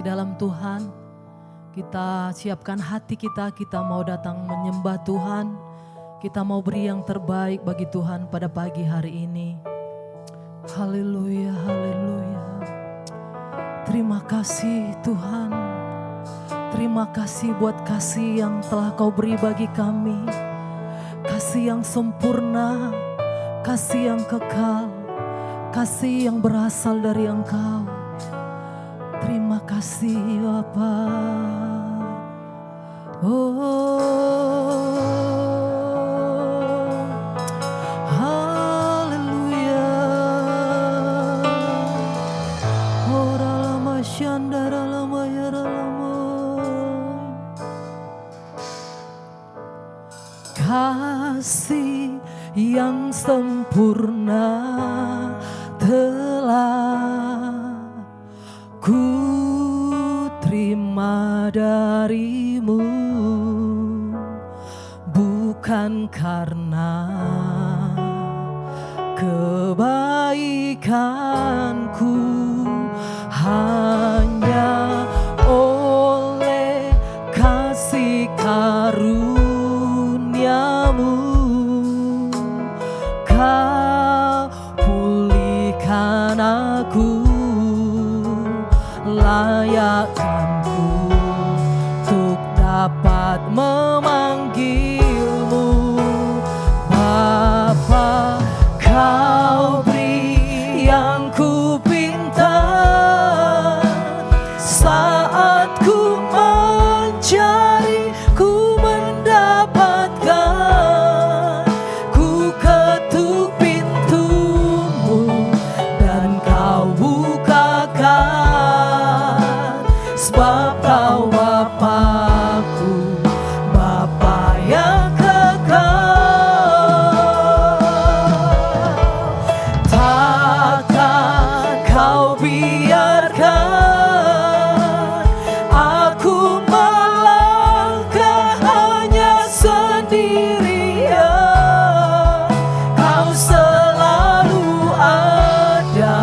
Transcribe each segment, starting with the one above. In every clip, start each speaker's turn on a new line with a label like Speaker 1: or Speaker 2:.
Speaker 1: Dalam Tuhan, kita siapkan hati kita mau datang menyembah Tuhan. Kita mau beri yang terbaik bagi Tuhan pada pagi hari ini. Haleluya, haleluya. Terima kasih Tuhan. Terima kasih buat kasih yang telah Kau beri bagi kami. Kasih yang sempurna, kasih yang kekal, kasih yang berasal dari Engkau. Terima kasih Bapa. Haleluya. Ora lama syandara lama yara lama. Kasih yang sempurna telah ku terima darimu, bukan karena kebaikanku, hanya oleh kasih karuniamu Kau pulihkan aku, layakkanku untuk dapat memanggilmu Bapa. Kau beri yang ku pinta saat ku mencari, ku mendapatkan. Ku ketuk pintumu dan Kau bukakan, sebab Kau Bapa-Ku, Bapa yang kekal. Takkan Kau biarkan aku melangkah hanya sendirian. Kau selalu ada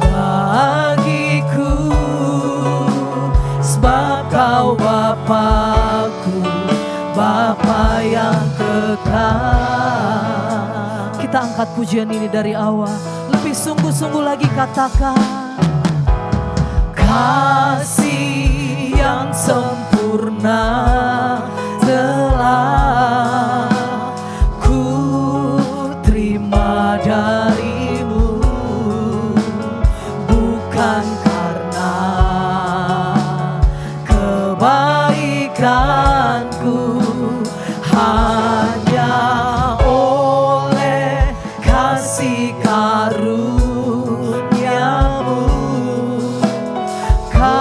Speaker 1: bagiku, sebab Kau Bapa-Ku, Bapa yang kekal. Kita angkat pujian ini dari awal, lebih sungguh-sungguh lagi katakan. Kasih yang sempurna telah ku terima darimu, bukan karena kebaikanku, hanya oleh kasih karuniamu Kau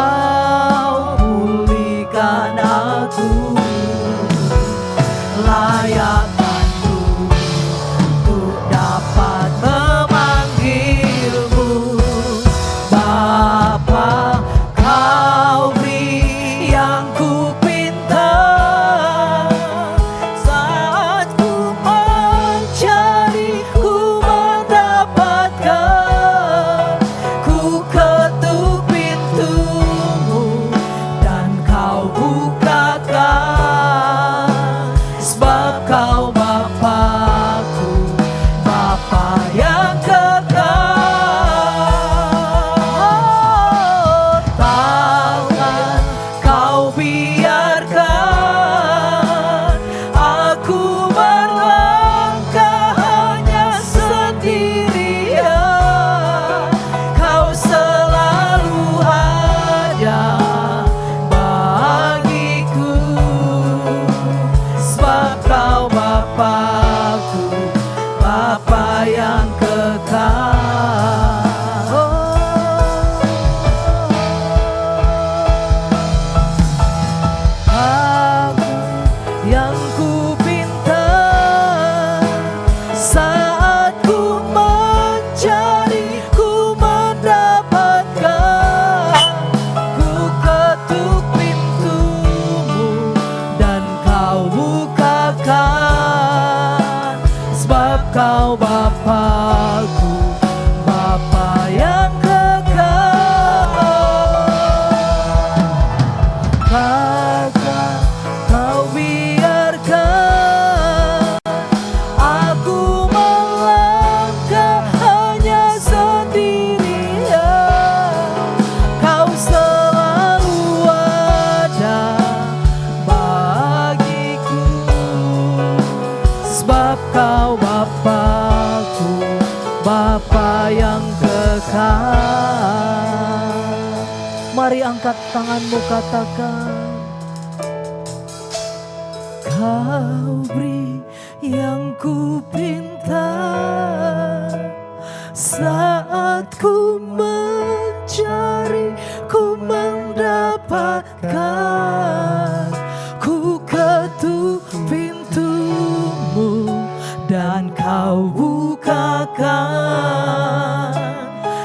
Speaker 1: kekal. Mari angkat tanganmu, katakan, Kau beri yang ku pinta saat ku mencari, ku mendapatkan. Ku ketuk pintumu dan kau bukakan,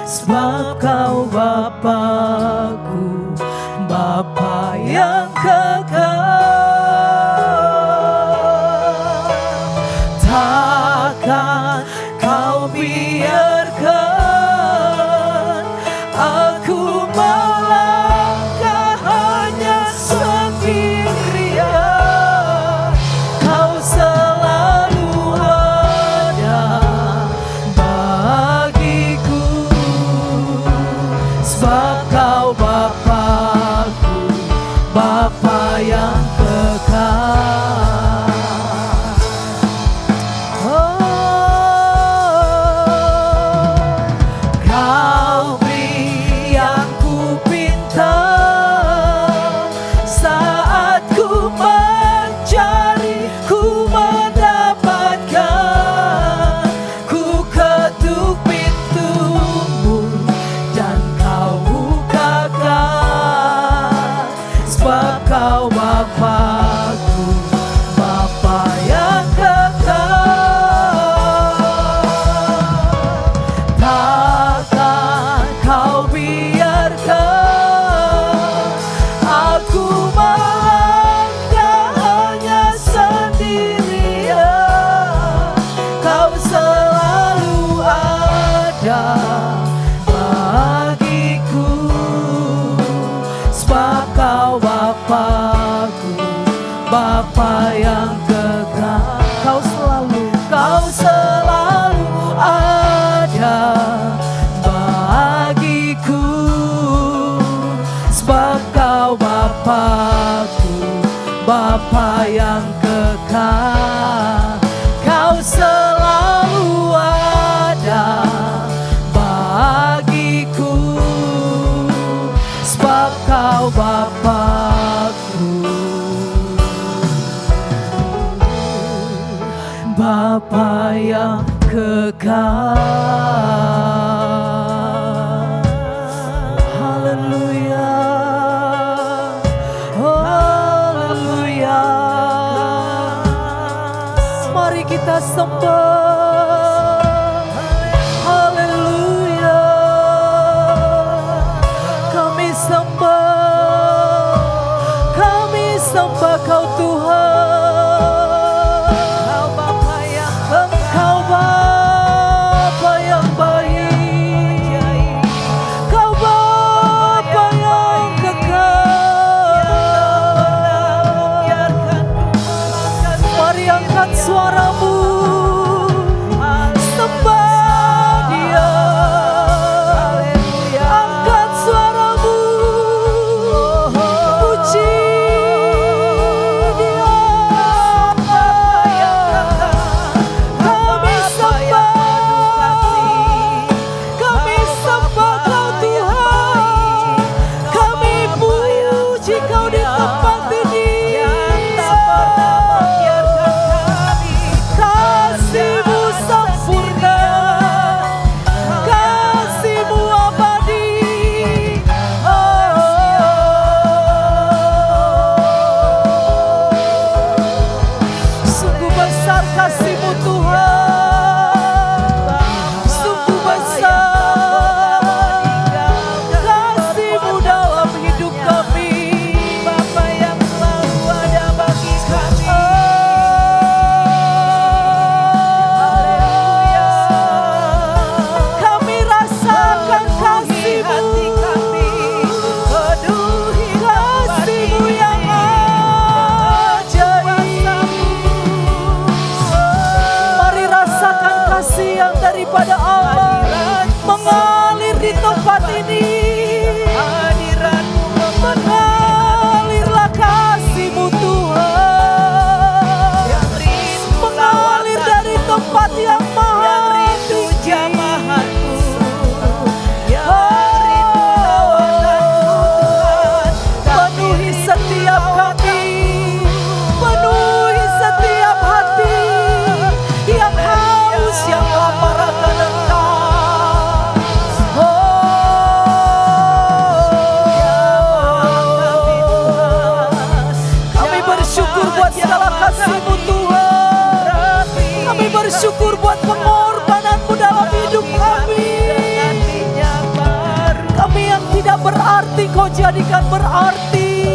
Speaker 1: sebab kau Bapa-Ku, Bapa yang kekal. Takkan kau biarkan aku melangkah hanya sendirian. Kau selalu ada bagiku, sebab kau Bapa-Ku, Bapa yang kekal. Kau beri yang ku pinta saat ku mencari, ku mendapatkan. Ku ketuk pintumu dan kau bukakan, sebab kau Bapa-Ku, Bapa yang kekal. Takkan kau biarkan aku melangkah hanya sendirian. Kau selalu ada bagiku, sebab kau Bapa-Ku, Bapa yang kekal. Kau selalu ada bagiku, sebab kau Bapa-Ku, Bapa yang kekal. Kau selalu ada bagiku, sebab kau Bapa-Ku, Bapa yang kekal. Haleluya, haleluya. Mari kita sembah. Haleluya. Kami sembah Kau Tuhan. Engkau Bapa yang baik, Kau Bapa yang kekal. Mari angkat suaramu, sembah Dia. Angkat suaramu, puji berarti, Kau jadikan berarti.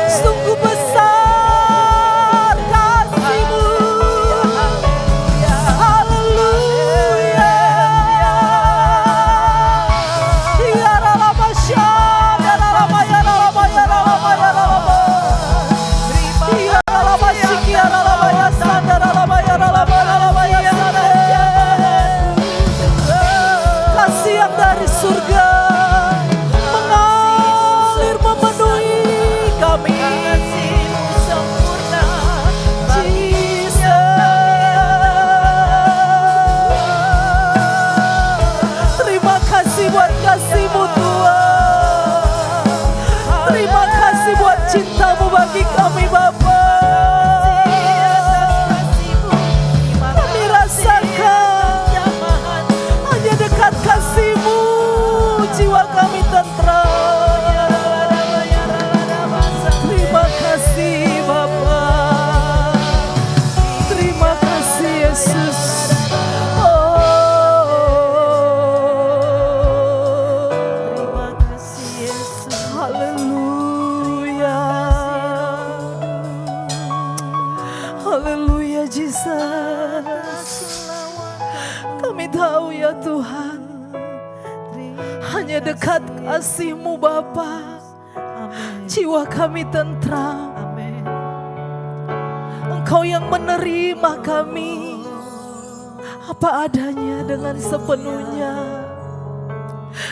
Speaker 1: Sungguh besar kasih-Mu. Haleluya. Ya Rama Syah, ya Rama, ya Rama, ya Rama, ya Rama. Ya Rama Syik, ya Rama, ya Sanda, Rama, ya Rama, Rama, ya Sanda. Kasih yang dari surga mengalir memenuhi kami. Terima kasih buat kasih-Mu Tuhan. Terima kasih buat cinta-Mu bagi kami Bapa. Kami rasakan hanya dekat kasih-Mu jiwa kami tentram. Terima kasih Bapa. Terima kasih Yesus. Terima kasih Yesus. Haleluya. Haleluya Jesus. Kami tahu ya Tuhan, hanya dekat kasih-Mu Bapa, jiwa kami tentram. Engkau yang menerima kami apa adanya dengan sepenuhnya.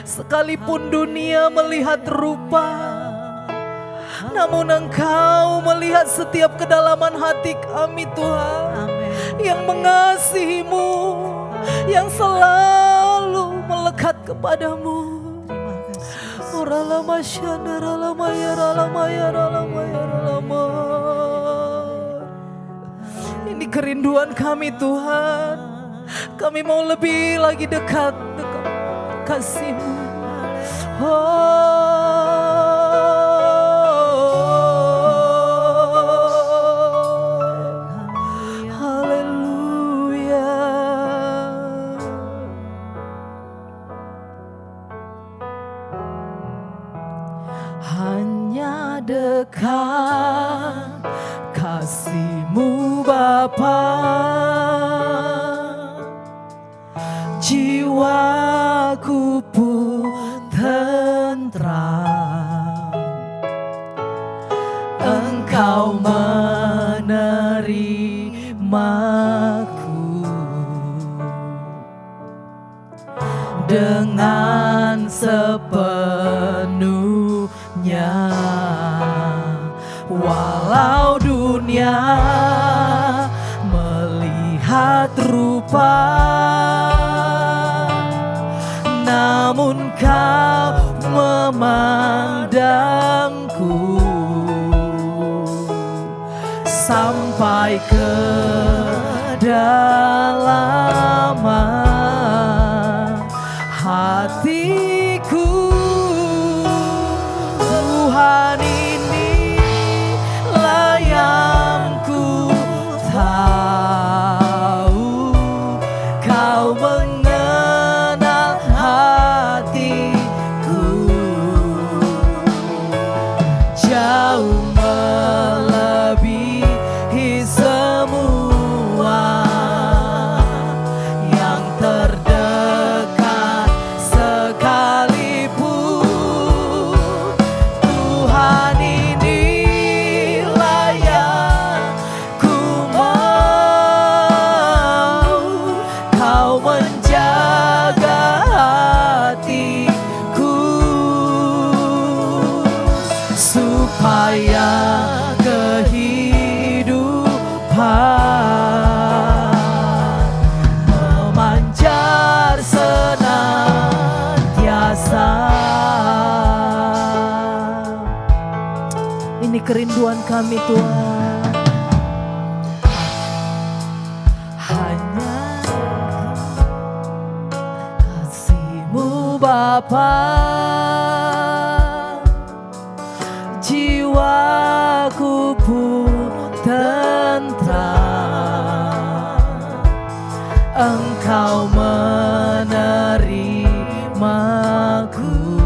Speaker 1: Sekalipun dunia melihat rupa, namun Engkau melihat setiap kedalaman hati kami Tuhan. Yang mengasihi-Mu, yang selalu melekat kepadamu. Oralama syandara lama ya ralama ya ralama ya ralama. Ini kerinduan kami Tuhan. Kami mau lebih lagi dekat kasih-Mu. Haleluya. Hanya dekat kasih-Mu Bapa, jiwaku pun tentram. Engkau menerimaku dengan sepenuhnya. Walau dunia melihat rupa, namun Kau memandangku sampai ke kedalaman hatiku. Tuhan, inilah yang ku tahu, Kau mengenal hatiku jauh melebihi semua yang terdekat sekalipun. Tuhan, inilah yang ku mau, Kau menjaga hatiku supaya kehidupan memancar senantiasa. Ini kerinduan kami Tuhan. Hanya kasih-Mu Bapa, jiwaku pun tentram. Engkau menerima namaku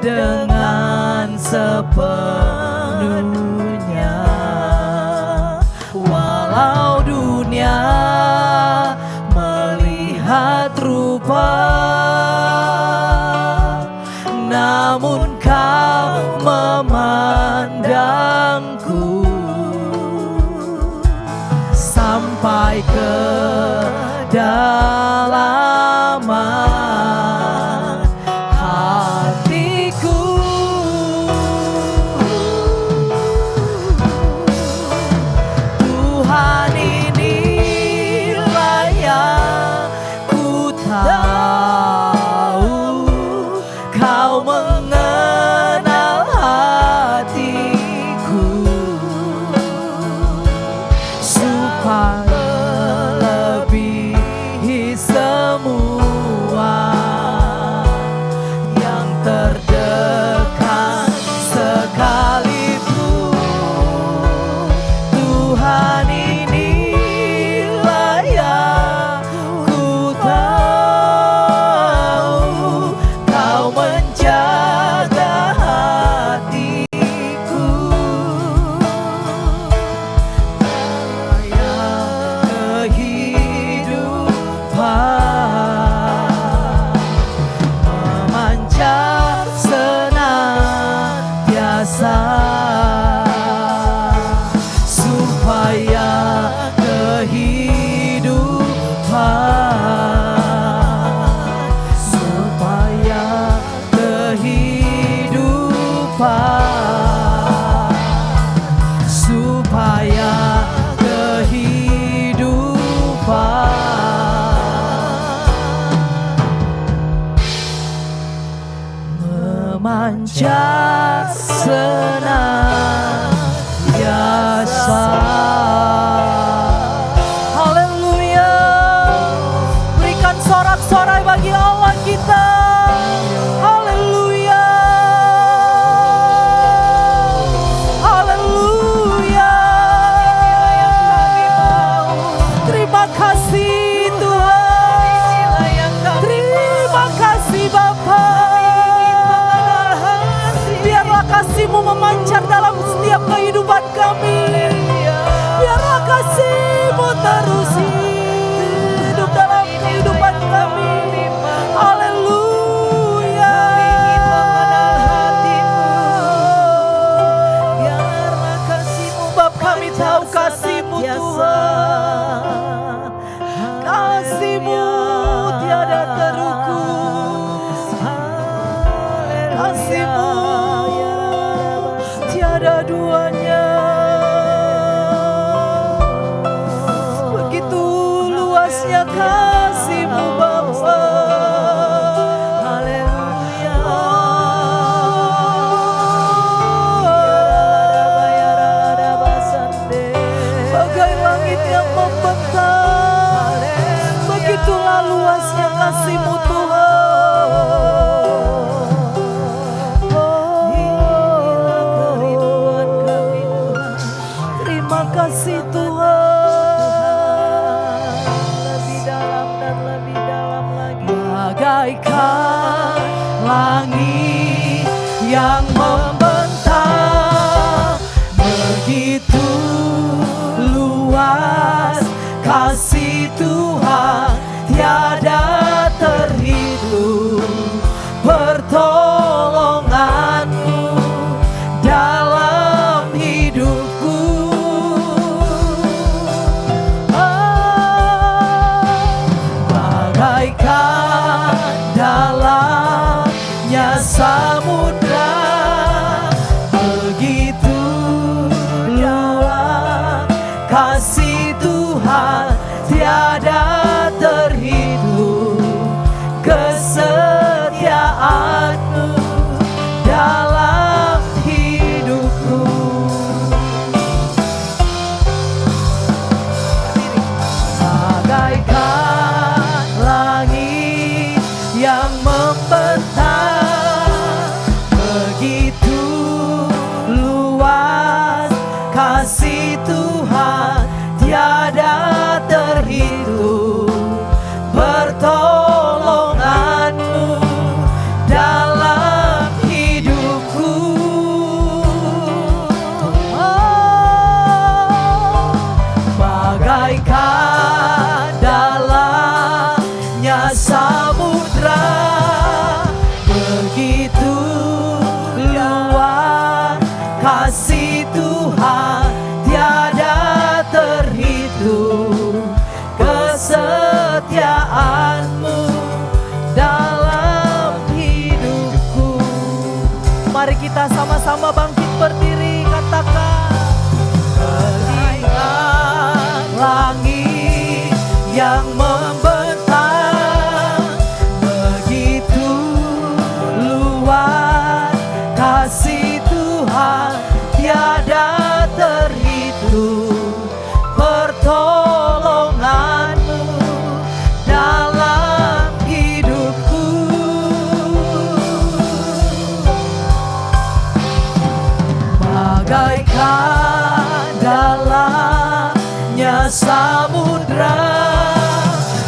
Speaker 1: dengan sepenuhnya. Walau dunia melihat rupa, namun kau memandangku sampai ke kedalaman hatiku. Tuhan, inilah yang ku tahu, kau mengenal hatiku, supaya melebihi semua yang terdekat sekalipun. Tuhan, inilah yang ku tahu, kau menjaga hatiku, daya kehidupan memancar senantiasa, supaya kehidupan, supaya kehidupan, supaya kehidupan memancar senantiasa. Haleluya. Berikan sorak-sorai bagi Allah kita. Haleluya. Haleluya. Terima kasih Tuhan. Terima kasih Bapa. Biarlah kasih-Mu memancar dalam setiap kehidupan kami. Biarlah kasih-Mu terus hidup dalam kehidupan kami. Haleluya. Biarlah kasih-Mu, Bapa, kami tahu kasih-Mu Tuhan. Kasih-Mu tiada terukur. Kasih-Mu tiada duanya. Begitu luasnya kasih-Mu Bapa. Haleluya. Bagai langit yang membentang, begitulah luasnya kasih-Mu Tuhan. Terima kasih Tuhan. Lebih dalam dan lebih dalam lagi. Bagaikan langit yang membentang, begitu luas kasih Tuhan, tiada terhitung pertolongan-Mu dalam hidupku. Bagaikan dalamnya samudra, samudra, begitu luas kasih Tuhan tiada terhitung, kesetiaan-Mu dalam hidupku. Mari kita sama-sama bangkit berdiri, katakan, bagaikan langit yang membentang, begitu luas kasih Tuhan tiada terhitung, pertolongan-Mu dalam hidupku. Bagaikan dalamnya samudra,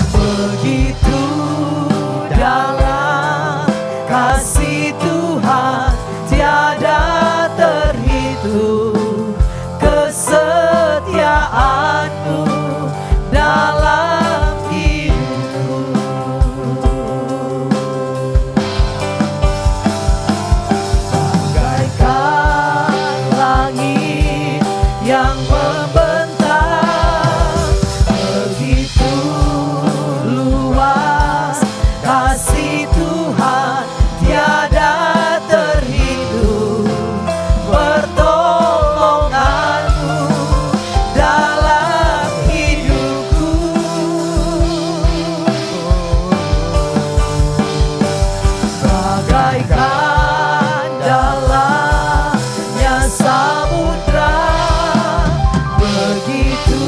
Speaker 1: begitu dalam kasih Tuhan tiada terhitung, kesetiaan-Mu dalam hidupku. Bagaikan langit yang membentang, begitu luas kasih Tuhan tiada terhitung, pertolongan-Mu dalam hidupku. Bagaikan dalamnya samudra, begitu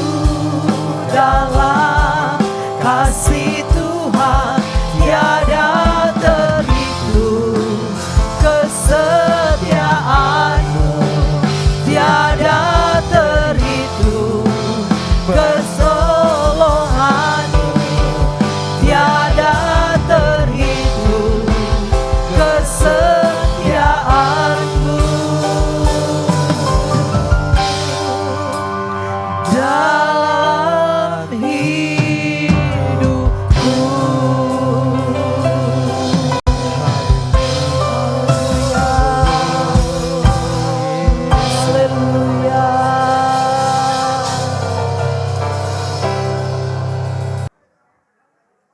Speaker 1: dalam kasih Tuhan tiada terhitung, kesetiaan-Mu tiada terhitung, pertolongan-Mu tiada terhitung, kesetiaan-Mu dalam hidupku. Haleluya.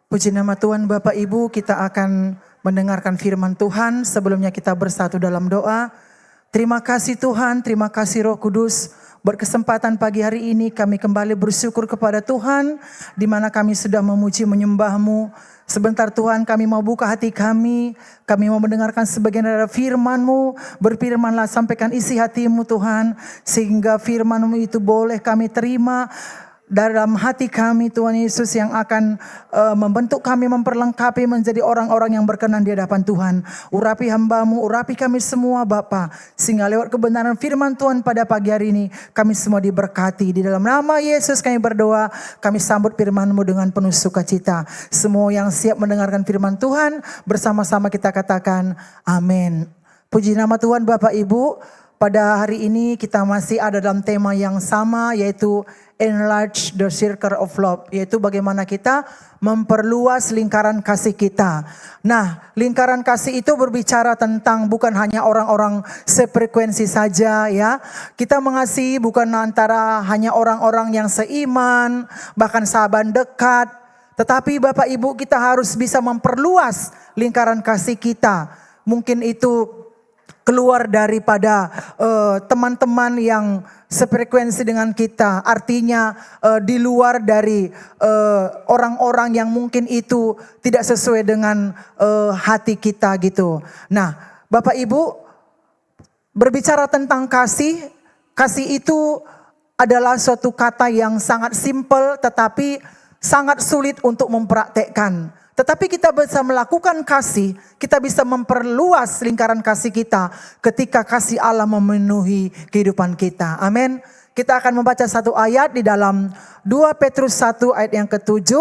Speaker 2: Puji nama Tuhan. Bapak Ibu, kita akan mendengarkan firman Tuhan. Sebelumnya kita bersatu dalam doa. Terima kasih Tuhan, terima kasih Roh Kudus. Berkesempatan pagi hari ini kami kembali bersyukur kepada Tuhan, di mana kami sudah memuji menyembah-Mu. Sebentar Tuhan, kami mau buka hati kami mau mendengarkan sebagian dari firman-Mu. Berfirmanlah, sampaikan isi hati-Mu Tuhan, sehingga firman-Mu itu boleh kami terima dalam hati kami Tuhan Yesus, yang akan membentuk kami, memperlengkapi menjadi orang-orang yang berkenan di hadapan Tuhan. Urapi hamba-Mu, urapi kami semua Bapa, sehingga lewat kebenaran firman Tuhan pada pagi hari ini kami semua diberkati. Di dalam nama Yesus kami berdoa, kami sambut firman-Mu dengan penuh sukacita. Semua yang siap mendengarkan firman Tuhan, bersama-sama kita katakan amin. Puji nama Tuhan. Bapak Ibu, pada hari ini kita masih ada dalam tema yang sama, yaitu enlarge the circle of love, yaitu bagaimana kita memperluas lingkaran kasih kita. Nah, lingkaran kasih itu berbicara tentang bukan hanya orang-orang sefrekuensi saja ya. Kita mengasihi bukan antara hanya orang-orang yang seiman, bahkan sahabat dekat. Tetapi Bapak Ibu, kita harus bisa memperluas lingkaran kasih kita. Mungkin itu keluar daripada teman-teman yang sefrekuensi dengan kita. Artinya di luar dari orang-orang yang mungkin itu tidak sesuai dengan hati kita gitu. Nah, Bapak Ibu, berbicara tentang kasih, kasih itu adalah suatu kata yang sangat simpel tetapi sangat sulit untuk mempraktekkan. Tetapi kita bisa melakukan kasih, kita bisa memperluas lingkaran kasih kita ketika kasih Allah memenuhi kehidupan kita. Amin. Kita akan membaca satu ayat di dalam 2 Petrus 1 ayat yang ke-7.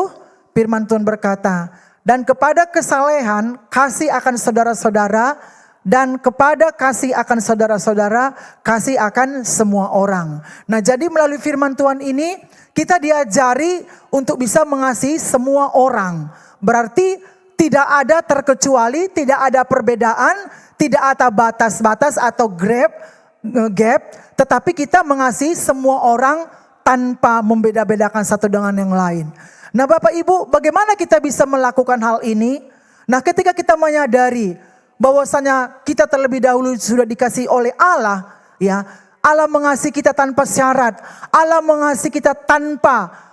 Speaker 2: Firman Tuhan berkata, dan kepada kesalehan kasih akan saudara-saudara, dan kepada kasih akan saudara-saudara, kasih akan semua orang. Nah, jadi melalui firman Tuhan ini kita diajari untuk bisa mengasihi semua orang. Berarti tidak ada terkecuali, tidak ada perbedaan, tidak ada batas-batas atau gap, tetapi kita mengasihi semua orang tanpa membeda-bedakan satu dengan yang lain. Nah Bapak Ibu, bagaimana kita bisa melakukan hal ini? Nah ketika kita menyadari bahwasanya kita terlebih dahulu sudah dikasihi oleh Allah, ya, Allah mengasihi kita tanpa syarat, Allah mengasihi kita tanpa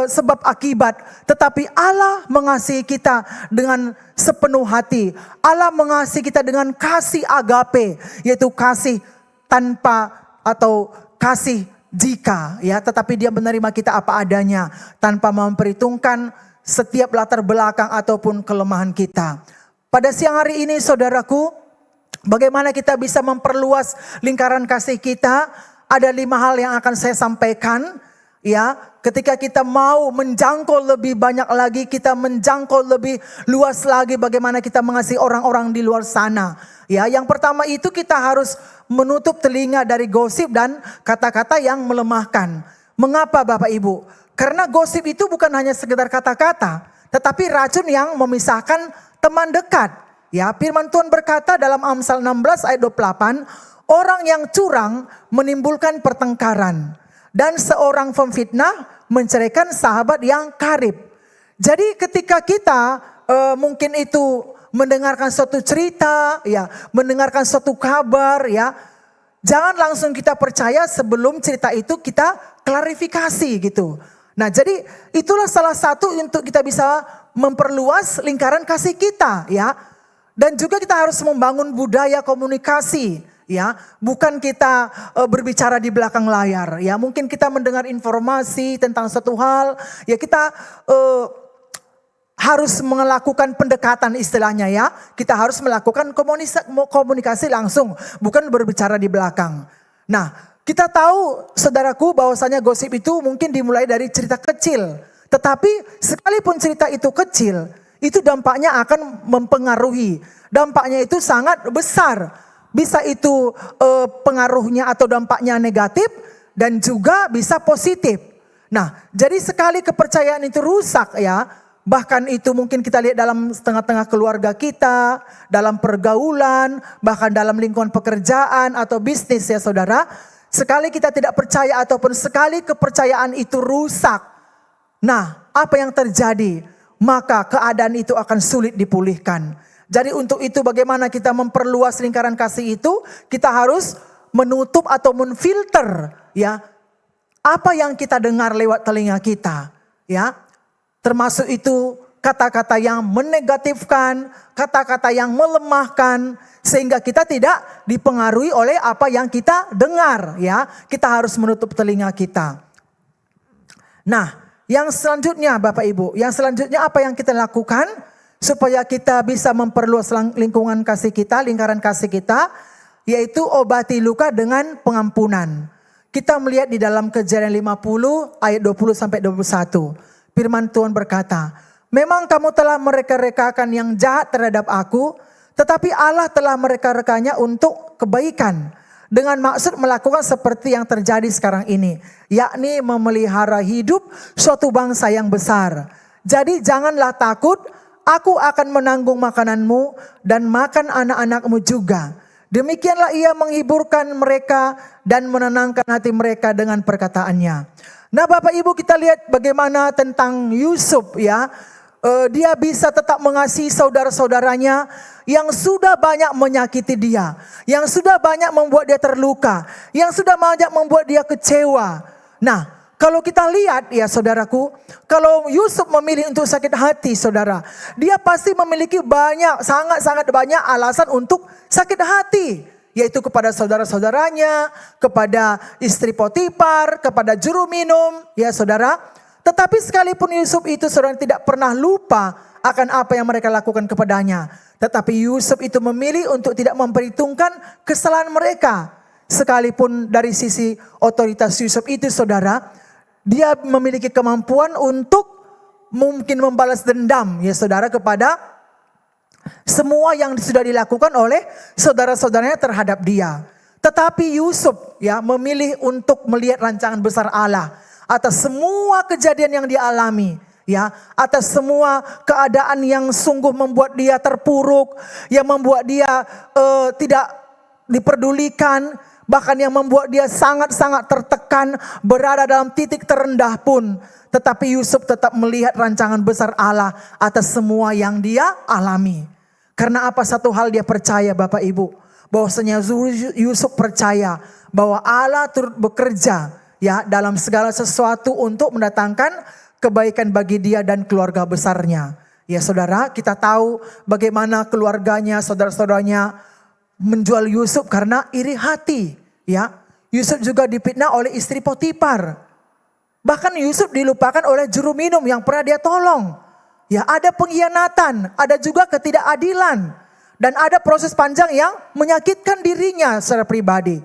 Speaker 2: sebab akibat, tetapi Allah mengasihi kita dengan sepenuh hati. Allah mengasihi kita dengan kasih agape, yaitu kasih tanpa atau kasih jika, ya, tetapi dia menerima kita apa adanya tanpa memperhitungkan setiap latar belakang ataupun kelemahan kita. Pada siang hari ini saudaraku, bagaimana kita bisa memperluas lingkaran kasih kita? Ada 5 hal yang akan saya sampaikan. Ya, ketika kita mau menjangkau lebih banyak lagi, kita menjangkau lebih luas lagi bagaimana kita mengasihi orang-orang di luar sana. Ya, yang pertama itu kita harus menutup telinga dari gosip dan kata-kata yang melemahkan. Mengapa Bapak Ibu? Karena gosip itu bukan hanya sekedar kata-kata, tetapi racun yang memisahkan teman dekat. Ya, firman Tuhan berkata dalam Amsal 16 ayat 28, orang yang curang menimbulkan pertengkaran dan seorang pemfitnah menceraikan sahabat yang karib. Jadi ketika kita mungkin itu mendengarkan suatu cerita, ya, mendengarkan suatu kabar, ya, jangan langsung kita percaya sebelum cerita itu kita klarifikasi gitu. Nah, jadi itulah salah satu untuk kita bisa memperluas lingkaran kasih kita, ya. Dan juga kita harus membangun budaya komunikasi, ya. Bukan kita berbicara di belakang layar, ya. Mungkin kita mendengar informasi tentang suatu hal, ya kita harus melakukan pendekatan istilahnya, ya. Kita harus melakukan komunikasi langsung, bukan berbicara di belakang. Nah, kita tahu saudaraku bahwasanya gosip itu mungkin dimulai dari cerita kecil. Tetapi sekalipun cerita itu kecil, itu dampaknya akan mempengaruhi. Dampaknya itu sangat besar. Bisa itu pengaruhnya atau dampaknya negatif dan juga bisa positif. Nah, jadi sekali kepercayaan itu rusak, ya. Bahkan itu mungkin kita lihat dalam tengah-tengah keluarga kita, dalam pergaulan, bahkan dalam lingkungan pekerjaan atau bisnis, ya saudara. Sekali kita tidak percaya ataupun sekali kepercayaan itu rusak. Nah, apa yang terjadi? Maka keadaan itu akan sulit dipulihkan. Jadi untuk itu bagaimana kita memperluas lingkaran kasih itu? Kita harus menutup atau menfilter, ya, apa yang kita dengar lewat telinga kita, ya. Termasuk itu kata-kata yang menegatifkan, kata-kata yang melemahkan, sehingga kita tidak dipengaruhi oleh apa yang kita dengar, ya. Kita harus menutup telinga kita. Nah, yang selanjutnya Bapak Ibu, yang selanjutnya apa yang kita lakukan supaya kita bisa memperluas lingkungan kasih kita, lingkaran kasih kita, yaitu obati luka dengan pengampunan. Kita melihat di dalam Kejadian 50 ayat 20 sampai 21. Firman Tuhan berkata, memang kamu telah mereka-rekakan yang jahat terhadap aku, tetapi Allah telah mereka-rekanya untuk kebaikan. Dengan maksud melakukan seperti yang terjadi sekarang ini. Yakni memelihara hidup suatu bangsa yang besar. Jadi janganlah takut, aku akan menanggung makananmu dan makan anak-anakmu juga. Demikianlah ia menghiburkan mereka dan menenangkan hati mereka dengan perkataannya. Nah Bapak Ibu, kita lihat bagaimana tentang Yusuf, ya. Dia bisa tetap mengasihi saudara-saudaranya yang sudah banyak menyakiti dia, yang sudah banyak membuat dia terluka, yang sudah banyak membuat dia kecewa. Nah, kalau kita lihat, ya saudaraku, kalau Yusuf memilih untuk sakit hati, saudara, dia pasti memiliki banyak, sangat-sangat banyak alasan untuk sakit hati. Yaitu kepada saudara-saudaranya, kepada istri Potifar, kepada juru minum, ya saudara. Tetapi sekalipun Yusuf itu saudara tidak pernah lupa akan apa yang mereka lakukan kepadanya. Tetapi Yusuf itu memilih untuk tidak memperhitungkan kesalahan mereka. Sekalipun dari sisi otoritas Yusuf itu saudara, dia memiliki kemampuan untuk mungkin membalas dendam, ya saudara, kepada semua yang sudah dilakukan oleh saudara-saudaranya terhadap dia. Tetapi Yusuf, ya, memilih untuk melihat rancangan besar Allah atas semua kejadian yang dia alami. ya, atas semua keadaan yang sungguh membuat dia terpuruk, yang membuat dia tidak diperdulikan, bahkan yang membuat dia sangat-sangat tertekan, berada dalam titik terendah pun. Tetapi Yusuf tetap melihat rancangan besar Allah atas semua yang dia alami. Karena apa? Satu hal dia percaya, Bapak Ibu, bahwasanya Yusuf percaya bahwa Allah turut bekerja ya dalam segala sesuatu untuk mendatangkan kebaikan bagi dia dan keluarga besarnya. Ya saudara, kita tahu bagaimana keluarganya, saudara-saudaranya menjual Yusuf karena iri hati. Ya, Yusuf juga difitnah oleh istri Potifar. Bahkan Yusuf dilupakan oleh juru minum yang pernah dia tolong. Ya, ada pengkhianatan, ada juga ketidakadilan, dan ada proses panjang yang menyakitkan dirinya secara pribadi.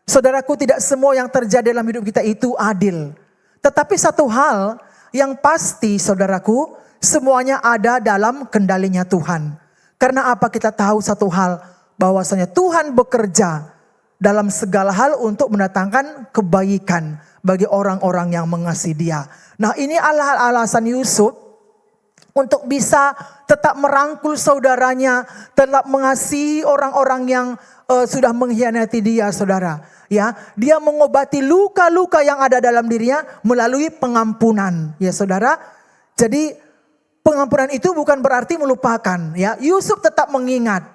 Speaker 2: Saudaraku, tidak semua yang terjadi dalam hidup kita itu adil. Tetapi satu hal yang pasti, saudaraku, semuanya ada dalam kendalinya Tuhan. Karena apa? Kita tahu satu hal, bahwasanya Tuhan bekerja dalam segala hal untuk mendatangkan kebaikan bagi orang-orang yang mengasihi Dia. Nah, ini alasan Yusuf untuk bisa tetap merangkul saudaranya, tetap mengasihi orang-orang yang sudah mengkhianati dia, saudara. Ya, dia mengobati luka-luka yang ada dalam dirinya melalui pengampunan, ya saudara. Jadi pengampunan itu bukan berarti melupakan, ya. Yusuf tetap mengingat,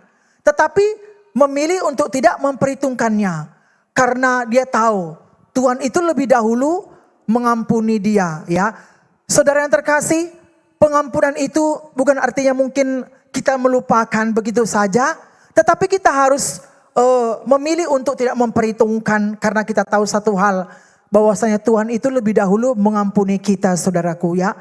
Speaker 2: tetapi memilih untuk tidak memperhitungkannya, karena dia tahu Tuhan itu lebih dahulu mengampuni dia, ya. Saudara yang terkasih, pengampunan itu bukan artinya mungkin kita melupakan begitu saja, tetapi kita harus memilih untuk tidak memperhitungkan, karena kita tahu satu hal, bahwasanya Tuhan itu lebih dahulu mengampuni kita, saudaraku, ya.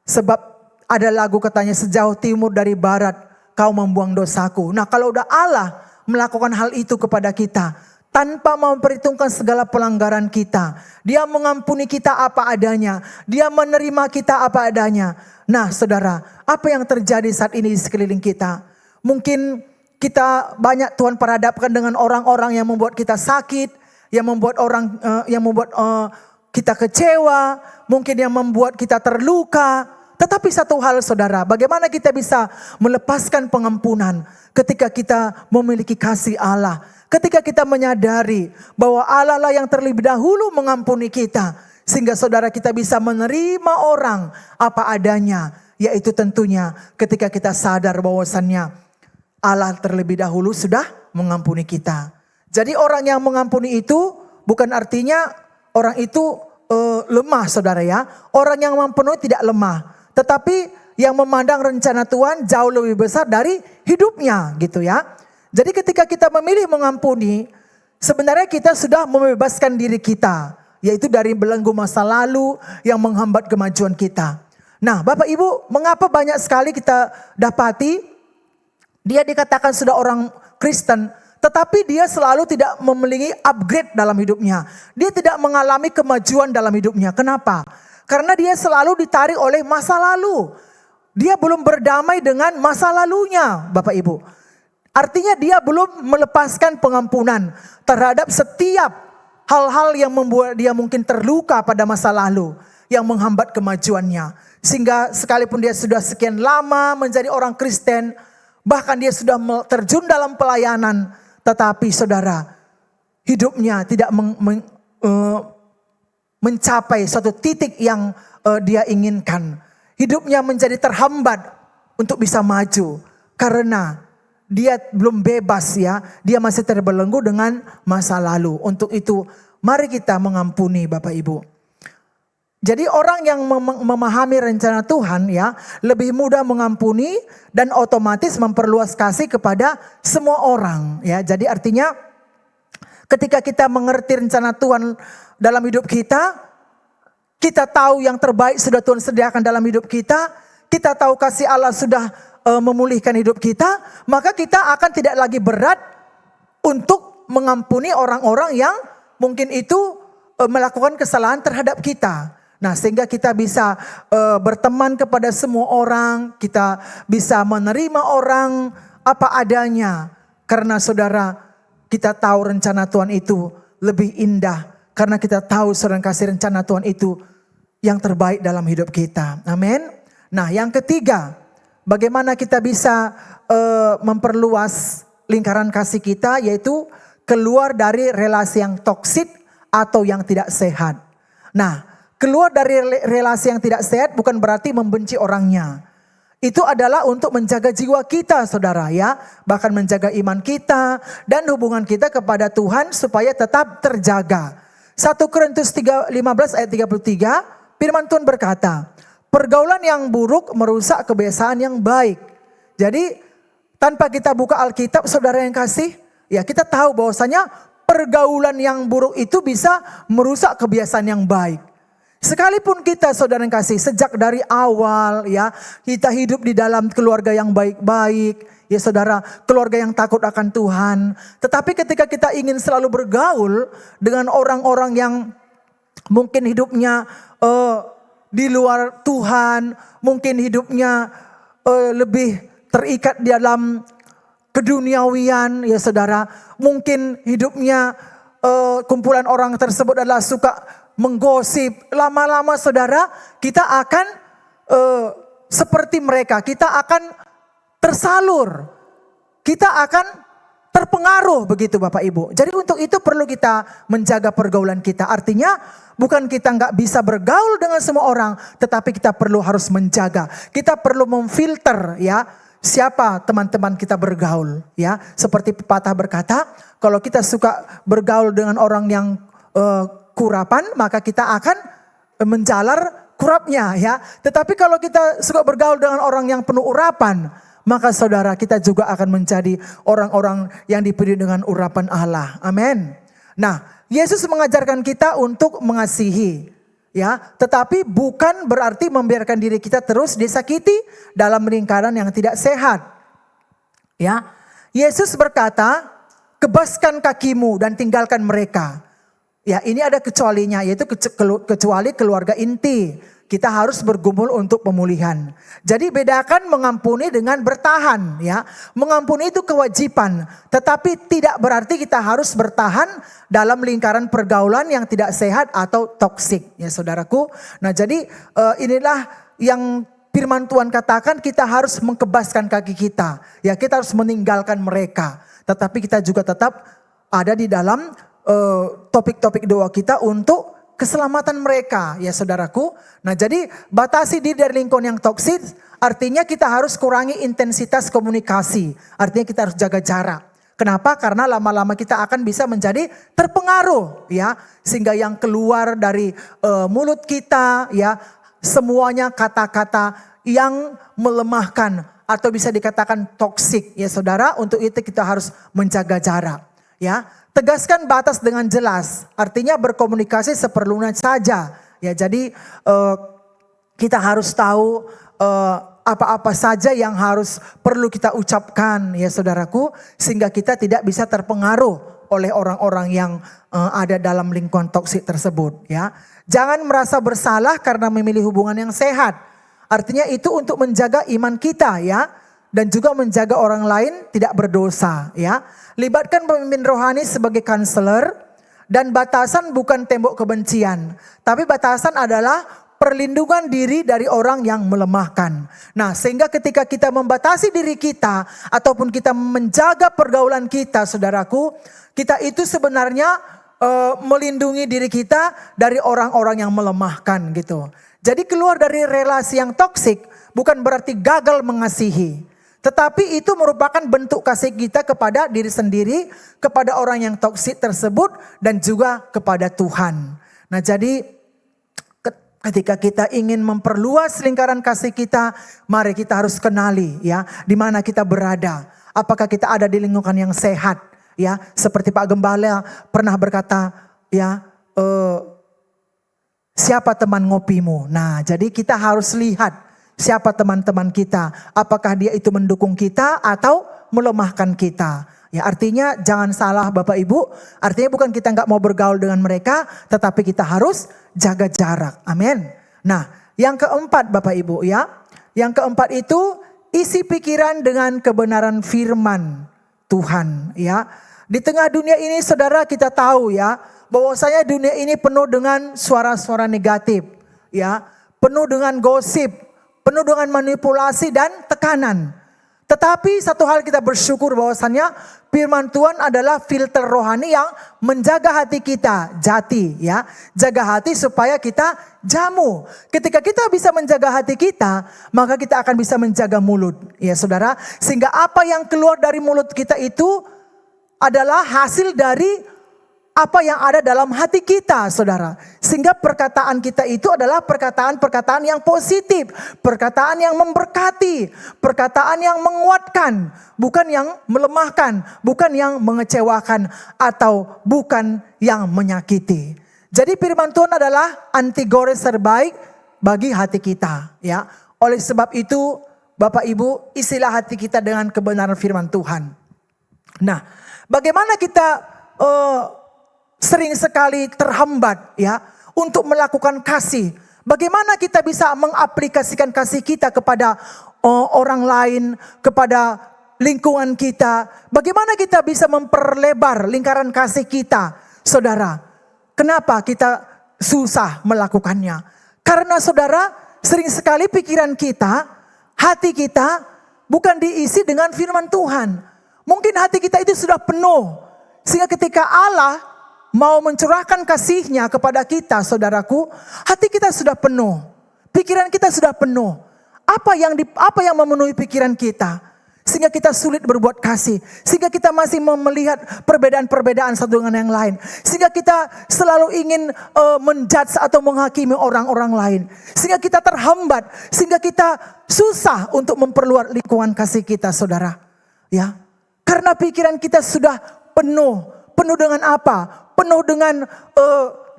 Speaker 2: Sebab ada lagu katanya, sejauh timur dari barat kau membuang dosaku. Nah, kalau udah Allah melakukan hal itu kepada kita tanpa memperhitungkan segala pelanggaran kita, Dia mengampuni kita apa adanya, Dia menerima kita apa adanya. Nah saudara, apa yang terjadi saat ini di sekeliling kita? Mungkin kita banyak Tuhan perhadapkan dengan orang-orang yang membuat kita sakit, yang membuat kita kecewa, mungkin yang membuat kita terluka. Tetapi satu hal saudara, bagaimana kita bisa melepaskan pengampunan ketika kita memiliki kasih Allah, ketika kita menyadari bahwa Allah lah yang terlebih dahulu mengampuni kita, sehingga saudara kita bisa menerima orang apa adanya, yaitu tentunya ketika kita sadar bahwasannya Allah terlebih dahulu sudah mengampuni kita. Jadi orang yang mengampuni itu bukan artinya orang itu lemah, saudara, ya. Orang yang mengampuni tidak lemah, tetapi yang memandang rencana Tuhan jauh lebih besar dari hidupnya, gitu ya. Jadi ketika kita memilih mengampuni, sebenarnya kita sudah membebaskan diri kita, yaitu dari belenggu masa lalu yang menghambat kemajuan kita. Nah, Bapak Ibu, mengapa banyak sekali kita dapati dia dikatakan sudah orang Kristen, tetapi dia selalu tidak memiliki upgrade dalam hidupnya. Dia tidak mengalami kemajuan dalam hidupnya. Kenapa? Karena dia selalu ditarik oleh masa lalu. Dia belum berdamai dengan masa lalunya, Bapak Ibu. Artinya dia belum melepaskan pengampunan terhadap setiap hal-hal yang membuat dia mungkin terluka pada masa lalu, yang menghambat kemajuannya. Sehingga sekalipun dia sudah sekian lama menjadi orang Kristen, bahkan dia sudah terjun dalam pelayanan, tetapi saudara, hidupnya tidak mencapai suatu titik yang dia inginkan. Hidupnya menjadi terhambat untuk bisa maju, karena dia belum bebas, ya. Dia masih terbelenggu dengan masa lalu. Untuk itu, mari kita mengampuni, Bapak Ibu. Jadi orang yang memahami rencana Tuhan, ya, lebih mudah mengampuni dan otomatis memperluas kasih kepada semua orang, ya. Jadi artinya ketika kita mengerti rencana Tuhan dalam hidup kita, kita tahu yang terbaik sudah Tuhan sediakan dalam hidup kita, kita tahu kasih Allah sudah memulihkan hidup kita, maka kita akan tidak lagi berat untuk mengampuni orang-orang yang mungkin itu melakukan kesalahan terhadap kita. Nah, sehingga kita bisa berteman kepada semua orang, kita bisa menerima orang apa adanya. Karena saudara, kita tahu rencana Tuhan itu lebih indah. Karena kita tahu saudara kasih rencana Tuhan itu yang terbaik dalam hidup kita. Amin. Nah, yang ketiga, bagaimana kita bisa memperluas lingkaran kasih kita, yaitu keluar dari relasi yang toksik atau yang tidak sehat. Nah, keluar dari relasi yang tidak sehat bukan berarti membenci orangnya. Itu adalah untuk menjaga jiwa kita, saudara, ya. Bahkan menjaga iman kita dan hubungan kita kepada Tuhan supaya tetap terjaga. 1 Korintus 15 ayat 33, firman Tuhan berkata, pergaulan yang buruk merusak kebiasaan yang baik. Jadi tanpa kita buka Alkitab, saudara yang kasih, ya kita tahu bahwasanya pergaulan yang buruk itu bisa merusak kebiasaan yang baik. Sekalipun kita, saudara yang kasih, sejak dari awal ya kita hidup di dalam keluarga yang baik-baik, ya saudara, keluarga yang takut akan Tuhan. Tetapi ketika kita ingin selalu bergaul dengan orang-orang yang mungkin hidupnya di luar Tuhan, mungkin hidupnya lebih terikat di dalam keduniawian, ya saudara, mungkin hidupnya kumpulan orang tersebut adalah suka menggosip. Lama-lama saudara, kita akan seperti mereka, kita akan tersalur, kita akan terpengaruh begitu Bapak Ibu. Jadi untuk itu perlu kita menjaga pergaulan kita. Artinya bukan kita nggak bisa bergaul dengan semua orang, tetapi kita perlu harus menjaga. Kita perlu memfilter ya siapa teman-teman kita bergaul ya. Seperti pepatah berkata, kalau kita suka bergaul dengan orang yang kurapan, maka kita akan menjalar kurapnya ya. Tetapi kalau kita suka bergaul dengan orang yang penuh urapan, maka saudara kita juga akan menjadi orang-orang yang dipenuhi dengan urapan Allah. Amin. Nah, Yesus mengajarkan kita untuk mengasihi ya, tetapi bukan berarti membiarkan diri kita terus disakiti dalam lingkaran yang tidak sehat. Ya. Yesus berkata, "Kebaskan kakimu dan tinggalkan mereka." Ya, ini ada kecualinya, yaitu kecuali keluarga inti. Kita harus bergumul untuk pemulihan. Jadi bedakan mengampuni dengan bertahan ya. Mengampuni itu kewajiban, tetapi tidak berarti kita harus bertahan dalam lingkaran pergaulan yang tidak sehat atau toksik ya saudaraku. Nah, jadi inilah yang firman Tuhan katakan, kita harus mengkebaskan kaki kita. Ya, kita harus meninggalkan mereka. Tetapi kita juga tetap ada di dalam topik-topik doa kita untuk keselamatan mereka ya saudaraku. Nah, jadi batasi diri dari lingkungan yang toksik, artinya kita harus kurangi intensitas komunikasi. Artinya kita harus jaga jarak. Kenapa? Karena lama-lama kita akan bisa menjadi terpengaruh ya, sehingga yang keluar dari mulut kita ya semuanya kata-kata yang melemahkan atau bisa dikatakan toksik ya saudara. Untuk itu kita harus menjaga jarak ya. Tegaskan batas dengan jelas, artinya berkomunikasi seperlunya saja. Ya, jadi kita harus tahu apa-apa saja yang harus perlu kita ucapkan ya saudaraku, sehingga kita tidak bisa terpengaruh oleh orang-orang yang ada dalam lingkungan toksik tersebut. Ya, jangan merasa bersalah karena memilih hubungan yang sehat. Artinya itu untuk menjaga iman kita ya. Dan juga menjaga orang lain tidak berdosa ya. Libatkan pemimpin rohani sebagai kanselor, dan batasan bukan tembok kebencian, tapi batasan adalah perlindungan diri dari orang yang melemahkan. Nah, sehingga ketika kita membatasi diri kita ataupun kita menjaga pergaulan kita, saudaraku, kita itu sebenarnya melindungi diri kita dari orang-orang yang melemahkan gitu. Jadi keluar dari relasi yang toksik bukan berarti gagal mengasihi. Tetapi itu merupakan bentuk kasih kita kepada diri sendiri, kepada orang yang toksik tersebut, dan juga kepada Tuhan. Nah, jadi ketika kita ingin memperluas lingkaran kasih kita, mari kita harus kenali ya, di mana kita berada. Apakah kita ada di lingkungan yang sehat ya? Seperti Pak Gembala pernah berkata ya, siapa teman ngopimu? Nah, jadi kita harus lihat siapa teman-teman kita, apakah dia itu mendukung kita atau melemahkan kita. Ya, artinya jangan salah Bapak Ibu, artinya bukan kita nggak mau bergaul dengan mereka, tetapi kita harus jaga jarak. Amin. Nah, yang keempat Bapak Ibu ya, yang keempat itu isi pikiran dengan kebenaran firman Tuhan ya. Di tengah dunia ini saudara, kita tahu ya, bahwasanya dunia ini penuh dengan suara-suara negatif. ya, penuh dengan gosip, penuh dengan manipulasi dan tekanan. Tetapi satu hal kita bersyukur bahwasannya firman Tuhan adalah filter rohani yang menjaga hati kita, jati ya. Jaga hati supaya kita jamu. Ketika kita bisa menjaga hati kita, maka kita akan bisa menjaga mulut. Ya saudara, sehingga apa yang keluar dari mulut kita itu adalah hasil dari apa yang ada dalam hati kita, saudara. Sehingga perkataan kita itu adalah perkataan-perkataan yang positif. Perkataan yang memberkati. Perkataan yang menguatkan. Bukan yang melemahkan. Bukan yang mengecewakan. Atau bukan yang menyakiti. Jadi firman Tuhan adalah antigores terbaik bagi hati kita. Ya. Oleh sebab itu, Bapak Ibu, isilah hati kita dengan kebenaran firman Tuhan. Nah, bagaimana kita sering sekali terhambat ya untuk melakukan kasih. Bagaimana kita bisa mengaplikasikan kasih kita kepada orang lain, kepada lingkungan kita. Bagaimana kita bisa memperlebar lingkaran kasih kita, saudara. Kenapa kita susah melakukannya? Karena saudara, sering sekali pikiran kita, hati kita bukan diisi dengan firman Tuhan. Mungkin hati kita itu sudah penuh. Sehingga ketika Allah mau mencurahkan kasih-Nya kepada kita, saudaraku, hati kita sudah penuh. Pikiran kita sudah penuh. Apa yang memenuhi pikiran kita? Sehingga kita sulit berbuat kasih. Sehingga kita masih melihat perbedaan-perbedaan satu dengan yang lain. Sehingga kita selalu ingin menjudge atau menghakimi orang-orang lain. Sehingga kita terhambat. Sehingga kita susah untuk memperluas lingkungan kasih kita, saudara. Ya, karena pikiran kita sudah penuh. Penuh dengan apa? Penuh dengan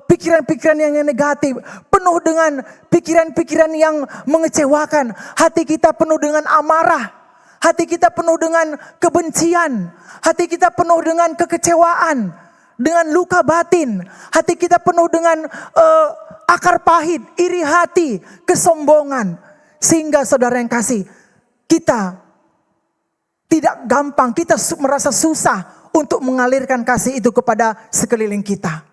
Speaker 2: pikiran-pikiran yang negatif. Penuh dengan pikiran-pikiran yang mengecewakan. Hati kita penuh dengan amarah. Hati kita penuh dengan kebencian. Hati kita penuh dengan kekecewaan. Dengan luka batin. Hati kita penuh dengan akar pahit, iri hati, kesombongan. Sehingga saudara yang kasih, kita tidak gampang, kita merasa susah untuk mengalirkan kasih itu kepada sekeliling kita.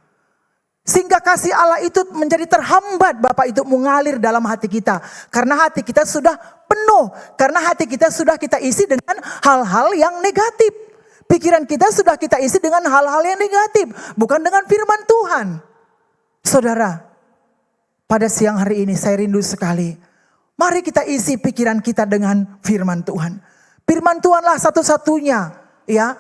Speaker 2: Sehingga kasih Allah itu menjadi terhambat Bapak itu mengalir dalam hati kita. Karena hati kita sudah penuh. Karena hati kita sudah kita isi dengan hal-hal yang negatif. Pikiran kita sudah kita isi dengan hal-hal yang negatif. Bukan dengan firman Tuhan. Saudara, pada siang hari ini saya rindu sekali. Mari kita isi pikiran kita dengan firman Tuhan. Firman Tuhanlah satu-satunya ya,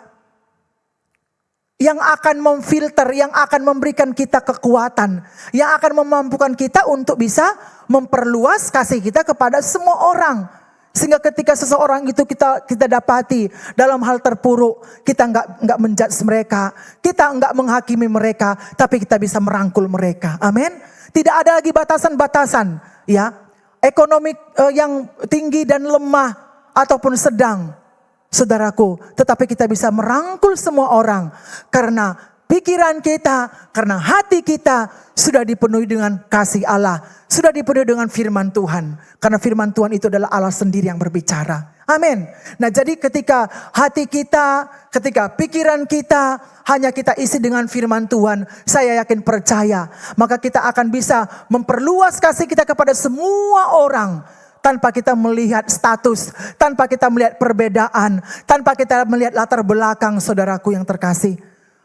Speaker 2: yang akan memfilter, yang akan memberikan kita kekuatan, yang akan memampukan kita untuk bisa memperluas kasih kita kepada semua orang. Sehingga ketika seseorang itu kita dapati dalam hal terpuruk, kita enggak menjudge mereka, kita enggak menghakimi mereka, tapi kita bisa merangkul mereka. Amin. Tidak ada lagi batasan-batasan, ya. Ekonomi yang tinggi dan lemah ataupun sedang. Saudaraku, tetapi kita bisa merangkul semua orang karena pikiran kita, karena hati kita sudah dipenuhi dengan kasih Allah, sudah dipenuhi dengan firman Tuhan. Karena firman Tuhan itu adalah Allah sendiri yang berbicara. Amin. Nah, jadi ketika hati kita, ketika pikiran kita hanya kita isi dengan firman Tuhan, saya yakin percaya, maka kita akan bisa memperluas kasih kita kepada semua orang. Tanpa kita melihat status, tanpa kita melihat perbedaan, tanpa kita melihat latar belakang saudaraku yang terkasih.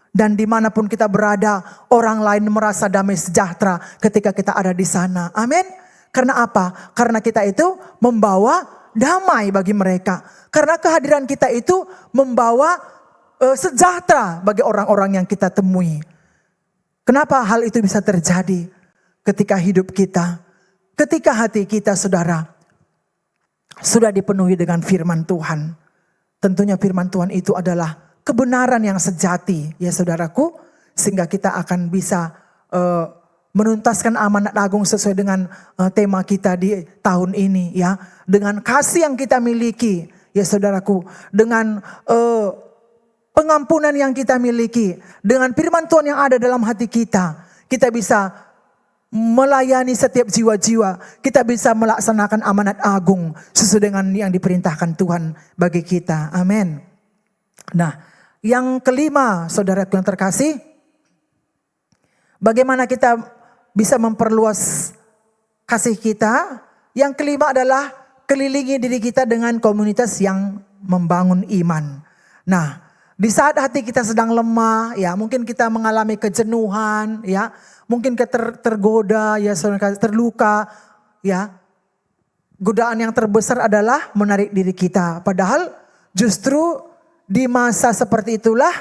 Speaker 2: Dan dimanapun kita berada, orang lain merasa damai sejahtera ketika kita ada di sana. Amin. Karena apa? Karena kita itu membawa damai bagi mereka. Karena kehadiran kita itu membawa sejahtera bagi orang-orang yang kita temui. Kenapa hal itu bisa terjadi? Ketika hidup kita, ketika hati kita saudara, sudah dipenuhi dengan firman Tuhan. Tentunya firman Tuhan itu adalah kebenaran yang sejati ya saudaraku. Sehingga kita akan bisa menuntaskan amanat agung sesuai dengan tema kita di tahun ini ya. Dengan kasih yang kita miliki ya saudaraku. Dengan pengampunan yang kita miliki. Dengan firman Tuhan yang ada dalam hati kita. Kita bisa melayani setiap jiwa-jiwa. Kita bisa melaksanakan amanat agung sesuai dengan yang diperintahkan Tuhan bagi kita. Amin. Nah, yang kelima, saudaraku yang terkasih, bagaimana kita bisa memperluas kasih kita. Yang kelima adalah kelilingi diri kita dengan komunitas yang membangun iman. Nah, di saat hati kita sedang lemah, ya mungkin kita mengalami kejenuhan, ya mungkin kita tergoda, ya terluka, ya godaan yang terbesar adalah menarik diri kita. Padahal justru di masa seperti itulah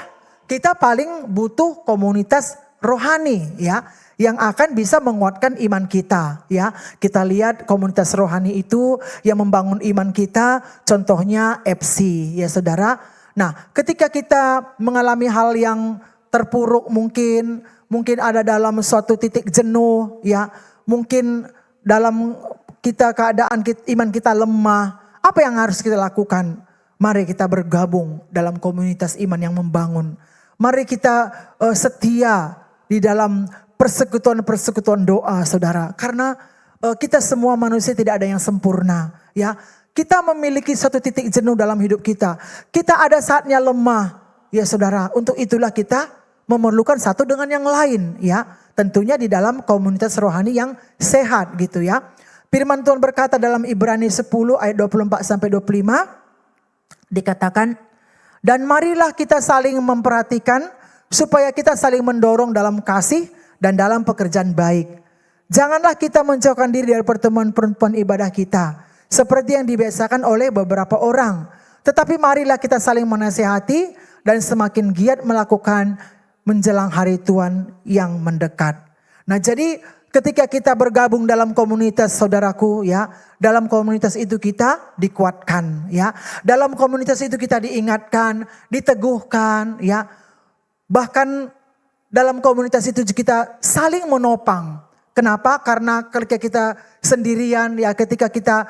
Speaker 2: kita paling butuh komunitas rohani, ya yang akan bisa menguatkan iman kita, ya. Kita lihat komunitas rohani itu yang membangun iman kita, contohnya FC, ya Saudara. Nah, ketika kita mengalami hal yang terpuruk mungkin ada dalam suatu titik jenuh, ya, mungkin dalam keadaan iman kita lemah, apa yang harus kita lakukan? Mari kita bergabung dalam komunitas iman yang membangun. Mari kita setia di dalam persekutuan-persekutuan doa, Saudara. Karena kita semua manusia tidak ada yang sempurna, ya. Kita memiliki satu titik jenuh dalam hidup kita. Kita ada saatnya lemah, ya Saudara. Untuk itulah kita memerlukan satu dengan yang lain, ya. Tentunya di dalam komunitas rohani yang sehat gitu ya. Firman Tuhan berkata dalam Ibrani 10 ayat 24 sampai 25 dikatakan, dan marilah kita saling memperhatikan supaya kita saling mendorong dalam kasih dan dalam pekerjaan baik. Janganlah kita menjauhkan diri dari pertemuan-pertemuan ibadah kita, seperti yang dibiasakan oleh beberapa orang. Tetapi marilah kita saling menasihati dan semakin giat melakukan menjelang hari Tuhan yang mendekat. Nah, jadi ketika kita bergabung dalam komunitas, saudaraku, ya, dalam komunitas itu kita dikuatkan, ya. Dalam komunitas itu kita diingatkan, diteguhkan, ya. Bahkan dalam komunitas itu kita saling menopang. Kenapa? Karena ketika kita sendirian, ya, ketika kita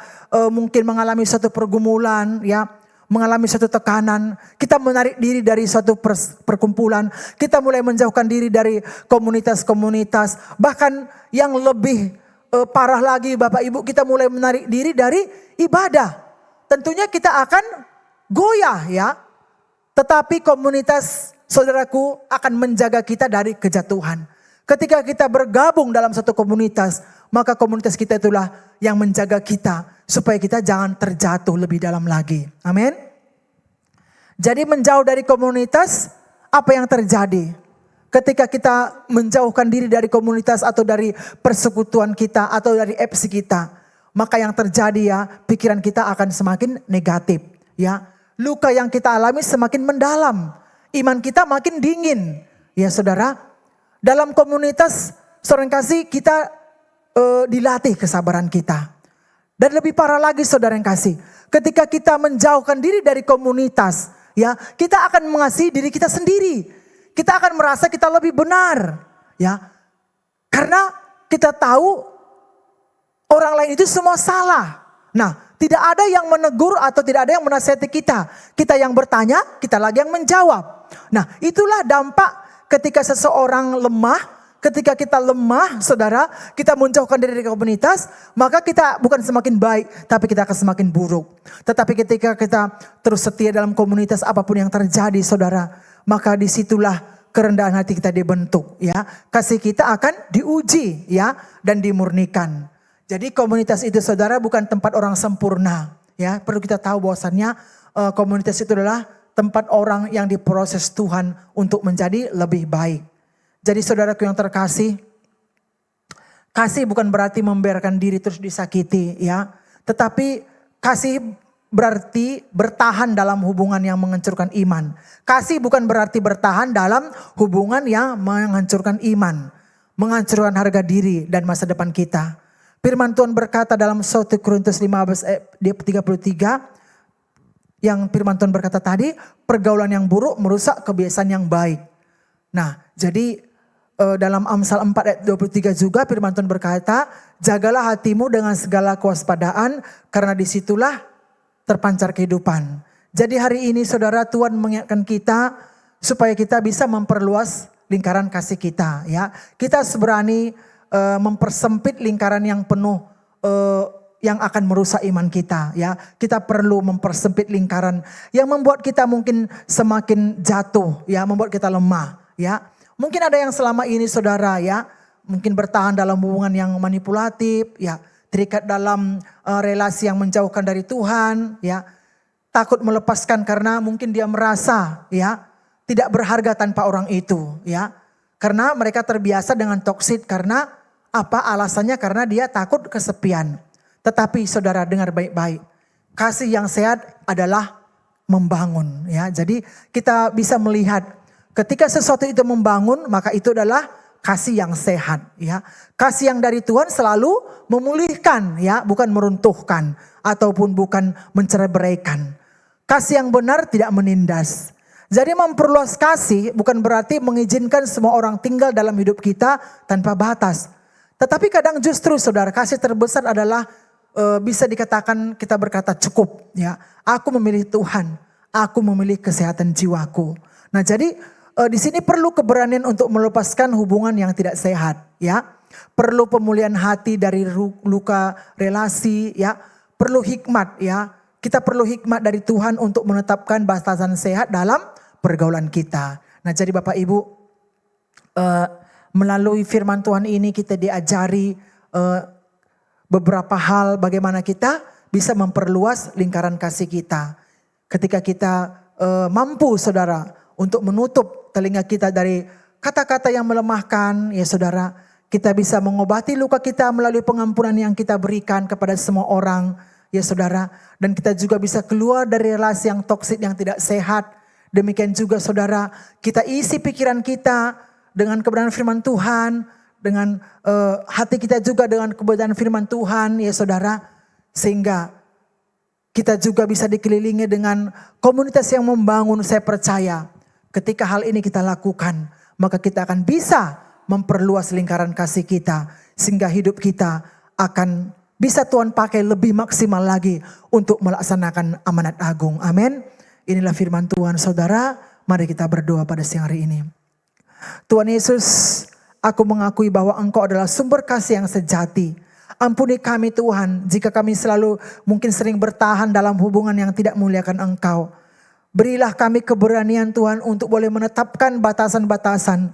Speaker 2: mungkin mengalami suatu pergumulan, ya, mengalami suatu tekanan, kita menarik diri dari suatu perkumpulan, kita mulai menjauhkan diri dari komunitas-komunitas, bahkan yang lebih parah lagi Bapak Ibu, kita mulai menarik diri dari ibadah. Tentunya kita akan goyah, ya. Tetapi komunitas, saudaraku, akan menjaga kita dari kejatuhan. Ketika kita bergabung dalam satu komunitas, maka komunitas kita itulah yang menjaga kita supaya kita jangan terjatuh lebih dalam lagi. Amin. Jadi menjauh dari komunitas, apa yang terjadi? Ketika kita menjauhkan diri dari komunitas atau dari persekutuan kita atau dari FC kita, maka yang terjadi, ya, pikiran kita akan semakin negatif, ya. Luka yang kita alami semakin mendalam, iman kita makin dingin, ya Saudara. Dalam komunitas, saudara yang kasih, kita dilatih kesabaran kita. Dan lebih parah lagi saudara yang kasih, ketika kita menjauhkan diri dari komunitas, ya, kita akan mengasihi diri kita sendiri. Kita akan merasa kita lebih benar, ya. Karena kita tahu orang lain itu semua salah. Nah, tidak ada yang menegur atau tidak ada yang menasihati kita. Kita yang bertanya, kita lagi yang menjawab. Nah, itulah dampak ketika seseorang lemah, ketika kita lemah, saudara, kita menjauhkan diri dari komunitas, maka kita bukan semakin baik, tapi kita akan semakin buruk. Tetapi ketika kita terus setia dalam komunitas, apapun yang terjadi, saudara, maka disitulah kerendahan hati kita dibentuk, ya. Kasih kita akan diuji, ya, dan dimurnikan. Jadi komunitas itu, saudara, bukan tempat orang sempurna, ya. Perlu kita tahu bahwasannya komunitas itu adalah tempat orang yang diproses Tuhan untuk menjadi lebih baik. Jadi saudaraku yang terkasih, kasih bukan berarti membiarkan diri terus disakiti, ya. Tetapi kasih berarti bertahan dalam hubungan yang menghancurkan iman. Kasih bukan berarti bertahan dalam hubungan yang menghancurkan iman, menghancurkan harga diri dan masa depan kita. Firman Tuhan berkata dalam 1 Korintus 15 ayat 33, yang firman Tuhan berkata tadi, pergaulan yang buruk merusak kebiasaan yang baik. Nah, jadi dalam Amsal 4 ayat 23 juga firman Tuhan berkata, jagalah hatimu dengan segala kewaspadaan, karena disitulah terpancar kehidupan. Jadi hari ini saudara, Tuhan mengingatkan kita supaya kita bisa memperluas lingkaran kasih kita, ya. Kita berani mempersempit lingkaran yang penuh yang akan merusak iman kita, ya. Kita perlu mempersempit lingkaran yang membuat kita mungkin semakin jatuh, ya, membuat kita lemah, ya. Mungkin ada yang selama ini saudara, ya, mungkin bertahan dalam hubungan yang manipulatif, ya, terikat dalam relasi yang menjauhkan dari Tuhan, ya, takut melepaskan karena mungkin dia merasa, ya, tidak berharga tanpa orang itu, ya, karena mereka terbiasa dengan toksik karena apa alasannya? Karena dia takut kesepian. Tetapi saudara dengar baik-baik, kasih yang sehat adalah membangun, ya. Jadi kita bisa melihat ketika sesuatu itu membangun, maka itu adalah kasih yang sehat, ya. Kasih yang dari Tuhan selalu memulihkan, ya, bukan meruntuhkan ataupun bukan mencerai-beraikan. Kasih yang benar tidak menindas. Jadi memperluas kasih bukan berarti mengizinkan semua orang tinggal dalam hidup kita tanpa batas. Tetapi kadang justru saudara, kasih terbesar adalah bisa dikatakan kita berkata cukup, ya. Aku memilih Tuhan, aku memilih kesehatan jiwaku. Nah, jadi di sini perlu keberanian untuk melepaskan hubungan yang tidak sehat, ya. Perlu pemulihan hati dari luka relasi, ya. Perlu hikmat, ya. Kita perlu hikmat dari Tuhan untuk menetapkan batasan sehat dalam pergaulan kita. Nah, jadi Bapak Ibu, melalui firman Tuhan ini kita diajari beberapa hal bagaimana kita bisa memperluas lingkaran kasih kita. Ketika kita mampu saudara untuk menutup telinga kita dari kata-kata yang melemahkan, ya saudara, kita bisa mengobati luka kita melalui pengampunan yang kita berikan kepada semua orang, ya saudara. Dan kita juga bisa keluar dari relasi yang toksik yang tidak sehat. Demikian juga saudara, kita isi pikiran kita dengan kebenaran firman Tuhan, dengan hati kita juga dengan kebenaran firman Tuhan, ya saudara. Sehingga kita juga bisa dikelilingi dengan komunitas yang membangun. Saya percaya ketika hal ini kita lakukan, maka kita akan bisa memperluas lingkaran kasih kita. Sehingga hidup kita akan bisa Tuhan pakai lebih maksimal lagi untuk melaksanakan amanat agung. Amin. Inilah firman Tuhan saudara. Mari kita berdoa pada siang hari ini. Tuhan Yesus, aku mengakui bahwa Engkau adalah sumber kasih yang sejati. Ampuni kami Tuhan jika kami selalu mungkin sering bertahan dalam hubungan yang tidak memuliakan Engkau. Berilah kami keberanian Tuhan untuk boleh menetapkan batasan-batasan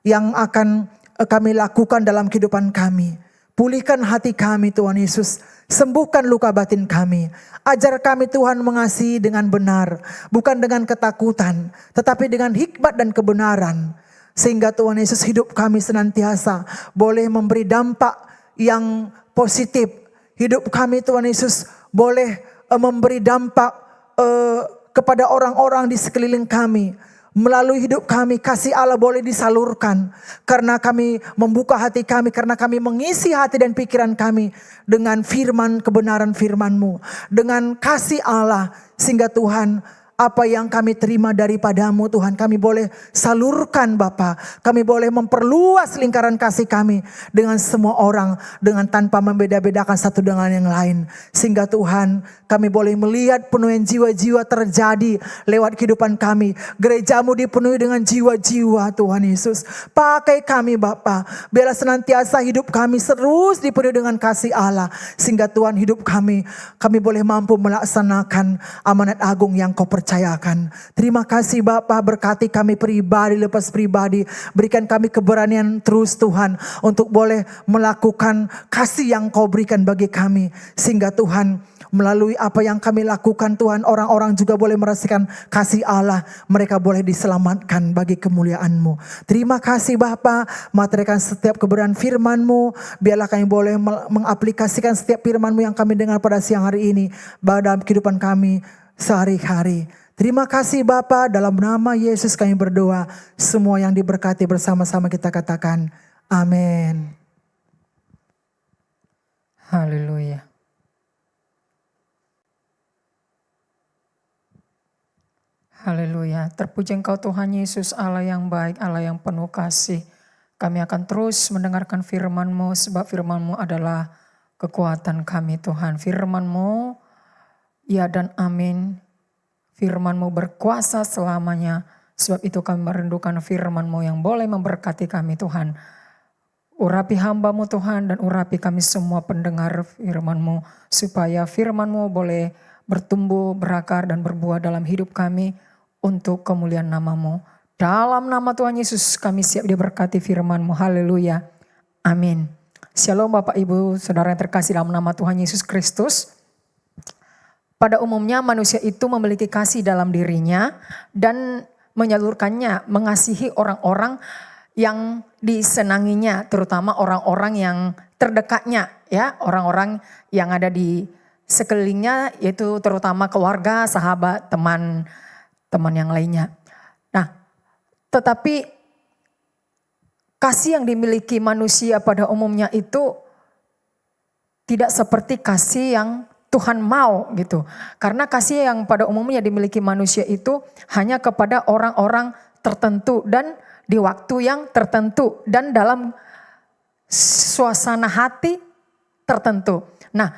Speaker 2: yang akan kami lakukan dalam kehidupan kami. Pulihkan hati kami Tuhan Yesus. Sembuhkan luka batin kami. Ajar kami Tuhan mengasihi dengan benar. Bukan dengan ketakutan. Tetapi dengan hikmat dan kebenaran. Sehingga Tuhan Yesus hidup kami senantiasa boleh memberi dampak yang positif. Hidup kami Tuhan Yesus boleh memberi dampak kepada orang-orang di sekeliling kami. Melalui hidup kami kasih Allah boleh disalurkan. Karena kami membuka hati kami. Karena kami mengisi hati dan pikiran kami dengan firman kebenaran firman-Mu. Dengan kasih Allah. Sehingga Tuhan, apa yang kami terima daripadamu Tuhan, kami boleh salurkan Bapa. Kami boleh memperluas lingkaran kasih kami dengan semua orang. Dengan tanpa membeda-bedakan satu dengan yang lain. Sehingga Tuhan, kami boleh melihat penuhan jiwa-jiwa terjadi lewat kehidupan kami. Gerejamu dipenuhi dengan jiwa-jiwa Tuhan Yesus. Pakai kami Bapa. Biarlah senantiasa hidup kami terus dipenuhi dengan kasih Allah. Sehingga Tuhan hidup kami boleh mampu melaksanakan amanat agung yang Kau percayakan. Terima kasih Bapa, berkati kami pribadi lepas pribadi. Berikan kami keberanian terus Tuhan untuk boleh melakukan kasih yang Kau berikan bagi kami. Sehingga Tuhan, melalui apa yang kami lakukan Tuhan, orang-orang juga boleh merasakan kasih Allah. Mereka boleh diselamatkan bagi kemuliaan-Mu. Terima kasih Bapa, materikan setiap kebenaran firman-Mu. Biarlah kami boleh mengaplikasikan setiap firman-Mu yang kami dengar pada siang hari ini dalam kehidupan kami sehari-hari. Terima kasih Bapa, dalam nama Yesus kami berdoa. Semua yang diberkati bersama-sama kita katakan amin.
Speaker 3: Haleluya. Haleluya. Terpuji Engkau Tuhan Yesus, Allah yang baik, Allah yang penuh kasih. Kami akan terus mendengarkan firman-Mu, sebab firman-Mu adalah kekuatan kami Tuhan. Firman-Mu ya dan amin. Firman-Mu berkuasa selamanya. Sebab itu kami merindukan firman-Mu yang boleh memberkati kami Tuhan. Urapi hamba-Mu Tuhan dan urapi kami semua pendengar firman-Mu. Supaya firman-Mu boleh bertumbuh, berakar dan berbuah dalam hidup kami untuk kemuliaan nama-Mu. Dalam nama Tuhan Yesus kami siap diberkati firman-Mu. Haleluya. Amin. Shalom Bapak Ibu, Saudara yang terkasih dalam nama Tuhan Yesus Kristus. Pada umumnya manusia itu memiliki kasih dalam dirinya dan menyalurkannya, mengasihi orang-orang yang disenanginya, terutama orang-orang yang terdekatnya, ya, orang-orang yang ada di sekelilingnya, yaitu terutama keluarga, sahabat, teman yang lainnya. Nah, tetapi kasih yang dimiliki manusia pada umumnya itu tidak seperti kasih yang Tuhan mau gitu. Karena kasih yang pada umumnya dimiliki manusia itu hanya kepada orang-orang tertentu dan di waktu yang tertentu dan dalam suasana hati tertentu. Nah,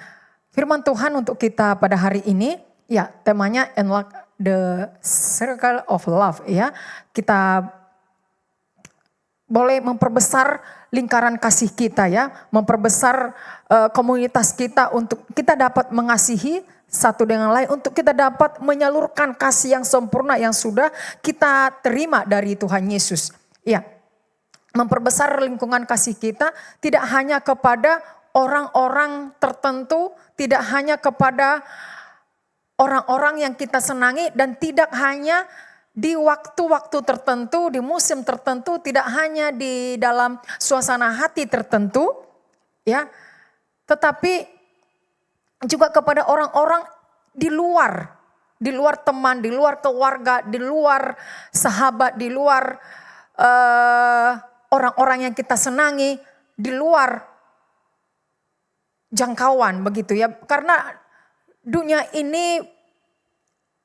Speaker 3: firman Tuhan untuk kita pada hari ini ya temanya Unlock the Circle of Love ya. Kita boleh memperbesar lingkaran kasih kita ya, memperbesar komunitas kita untuk kita dapat mengasihi satu dengan lain, untuk kita dapat menyalurkan kasih yang sempurna yang sudah kita terima dari Tuhan Yesus. Ya, memperbesar lingkungan kasih kita tidak hanya kepada orang-orang tertentu, tidak hanya kepada orang-orang yang kita senangi dan tidak hanya di waktu-waktu tertentu, di musim tertentu, tidak hanya di dalam suasana hati tertentu, ya, tetapi juga kepada orang-orang di luar teman, di luar keluarga, di luar sahabat, di luar orang-orang yang kita senangi, di luar jangkauan begitu ya, karena dunia ini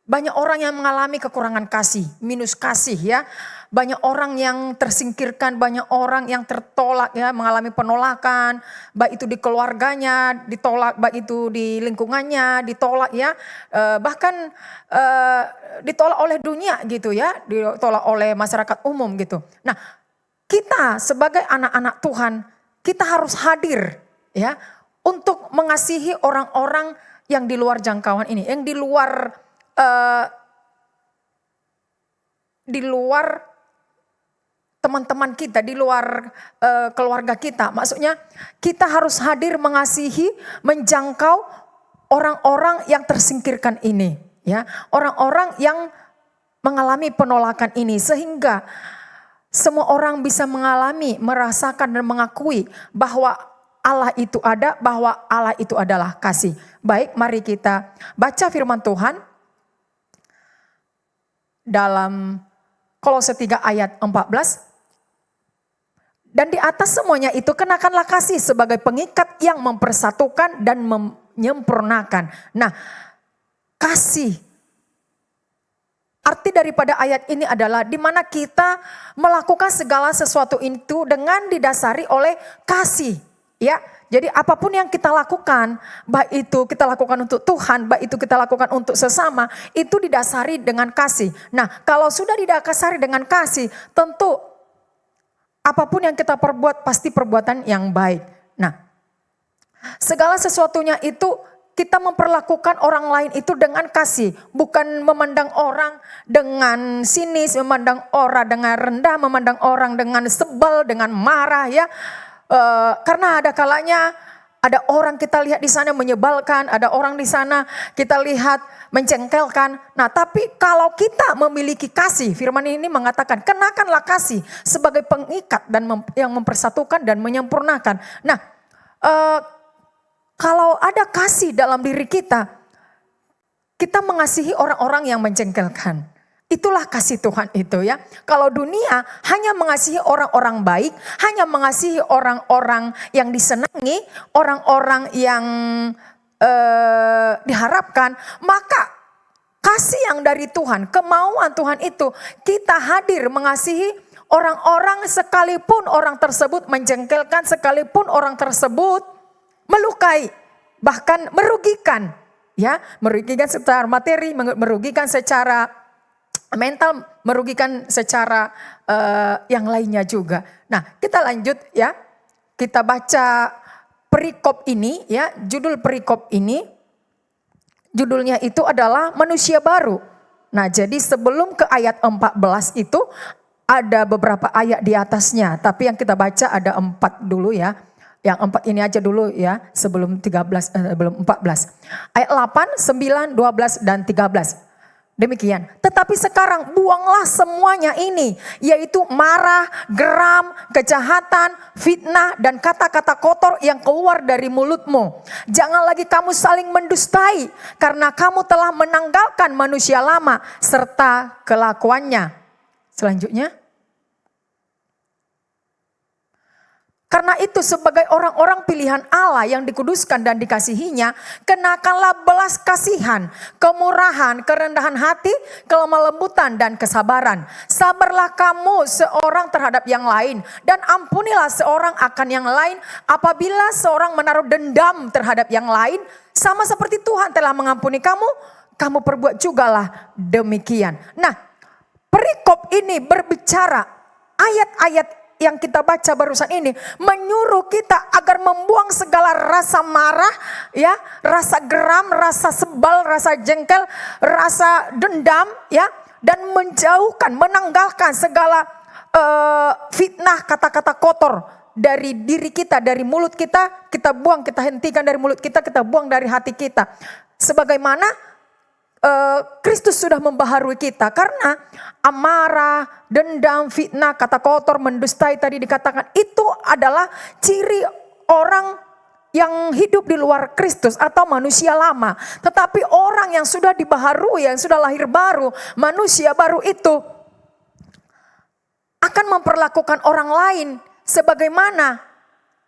Speaker 3: banyak orang yang mengalami kekurangan kasih, minus kasih ya. Banyak orang yang tersingkirkan, banyak orang yang tertolak ya, mengalami penolakan. Baik itu di keluarganya, ditolak, baik itu di lingkungannya, ditolak ya. Bahkan ditolak oleh dunia gitu ya, ditolak oleh masyarakat umum gitu. Nah, kita sebagai anak-anak Tuhan, kita harus hadir ya untuk mengasihi orang-orang yang di luar jangkauan ini, yang di luar teman-teman kita, di luar keluarga kita. Maksudnya kita harus hadir mengasihi, menjangkau orang-orang yang tersingkirkan ini, ya, orang-orang yang mengalami penolakan ini, sehingga semua orang bisa mengalami, merasakan dan mengakui bahwa Allah itu ada, bahwa Allah itu adalah kasih. Baik, mari kita baca firman Tuhan dalam Kolose 3 ayat 14. Dan di atas semuanya itu kenakanlah kasih sebagai pengikat yang mempersatukan dan menyempurnakan. Nah, kasih. Arti daripada ayat ini adalah di mana kita melakukan segala sesuatu itu dengan didasari oleh kasih. Ya, jadi apapun yang kita lakukan, baik itu kita lakukan untuk Tuhan, baik itu kita lakukan untuk sesama, itu didasari dengan kasih. Nah, kalau sudah didasari dengan kasih, tentu apapun yang kita perbuat pasti perbuatan yang baik. Nah, segala sesuatunya itu kita memperlakukan orang lain itu dengan kasih, bukan memandang orang dengan sinis, memandang orang dengan rendah, memandang orang dengan sebel, dengan marah ya. Karena ada kalanya ada orang kita lihat di sana menyebalkan, ada orang di sana kita lihat mencengkelkan. Nah, tapi kalau kita memiliki kasih, firman ini mengatakan kenakanlah kasih sebagai pengikat dan yang mempersatukan dan menyempurnakan. Nah, kalau ada kasih dalam diri kita, kita mengasihi orang-orang yang mencengkelkan. Itulah kasih Tuhan itu ya. Kalau dunia hanya mengasihi orang-orang baik, hanya mengasihi orang-orang yang disenangi, orang-orang yang diharapkan, maka kasih yang dari Tuhan, kemauan Tuhan itu kita hadir mengasihi orang-orang sekalipun orang tersebut menjengkelkan, sekalipun orang tersebut melukai, bahkan merugikan, ya, merugikan secara materi, merugikan secara mental, merugikan secara yang lainnya juga. Nah, kita lanjut ya. Kita baca perikop ini ya, judul perikop ini judulnya itu adalah manusia baru. Nah, jadi sebelum ke ayat 14 itu ada beberapa ayat di atasnya, tapi yang kita baca ada 4 dulu ya. Yang 4 ini aja dulu ya, sebelum 14. Ayat 8, 9, 12 dan 13. Demikian. Tetapi sekarang buanglah semuanya ini, yaitu marah, geram, kejahatan, fitnah, dan kata-kata kotor yang keluar dari mulutmu. Jangan lagi kamu saling mendustai, karena kamu telah menanggalkan manusia lama serta kelakuannya. Selanjutnya. Karena itu sebagai orang-orang pilihan Allah yang dikuduskan dan dikasihinya, kenakanlah belas kasihan, kemurahan, kerendahan hati, kelemah lembutan dan kesabaran. Sabarlah kamu seorang terhadap yang lain dan ampunilah seorang akan yang lain apabila seorang menaruh dendam terhadap yang lain. Sama seperti Tuhan telah mengampuni kamu, kamu perbuat jugalah demikian. Nah, perikop ini berbicara ayat-ayat yang kita baca barusan ini menyuruh kita agar membuang segala rasa marah, ya, rasa geram, rasa sebal, rasa jengkel, rasa dendam, ya, dan menjauhkan, menanggalkan segala fitnah, kata-kata kotor dari diri kita, dari mulut kita buang, kita hentikan dari mulut kita buang dari hati kita. Sebagaimana Kristus sudah membaharui kita, karena amarah, dendam, fitnah, kata kotor, mendustai tadi dikatakan itu adalah ciri orang yang hidup di luar Kristus atau manusia lama. Tetapi orang yang sudah dibaharui, yang sudah lahir baru, manusia baru itu akan memperlakukan orang lain sebagaimana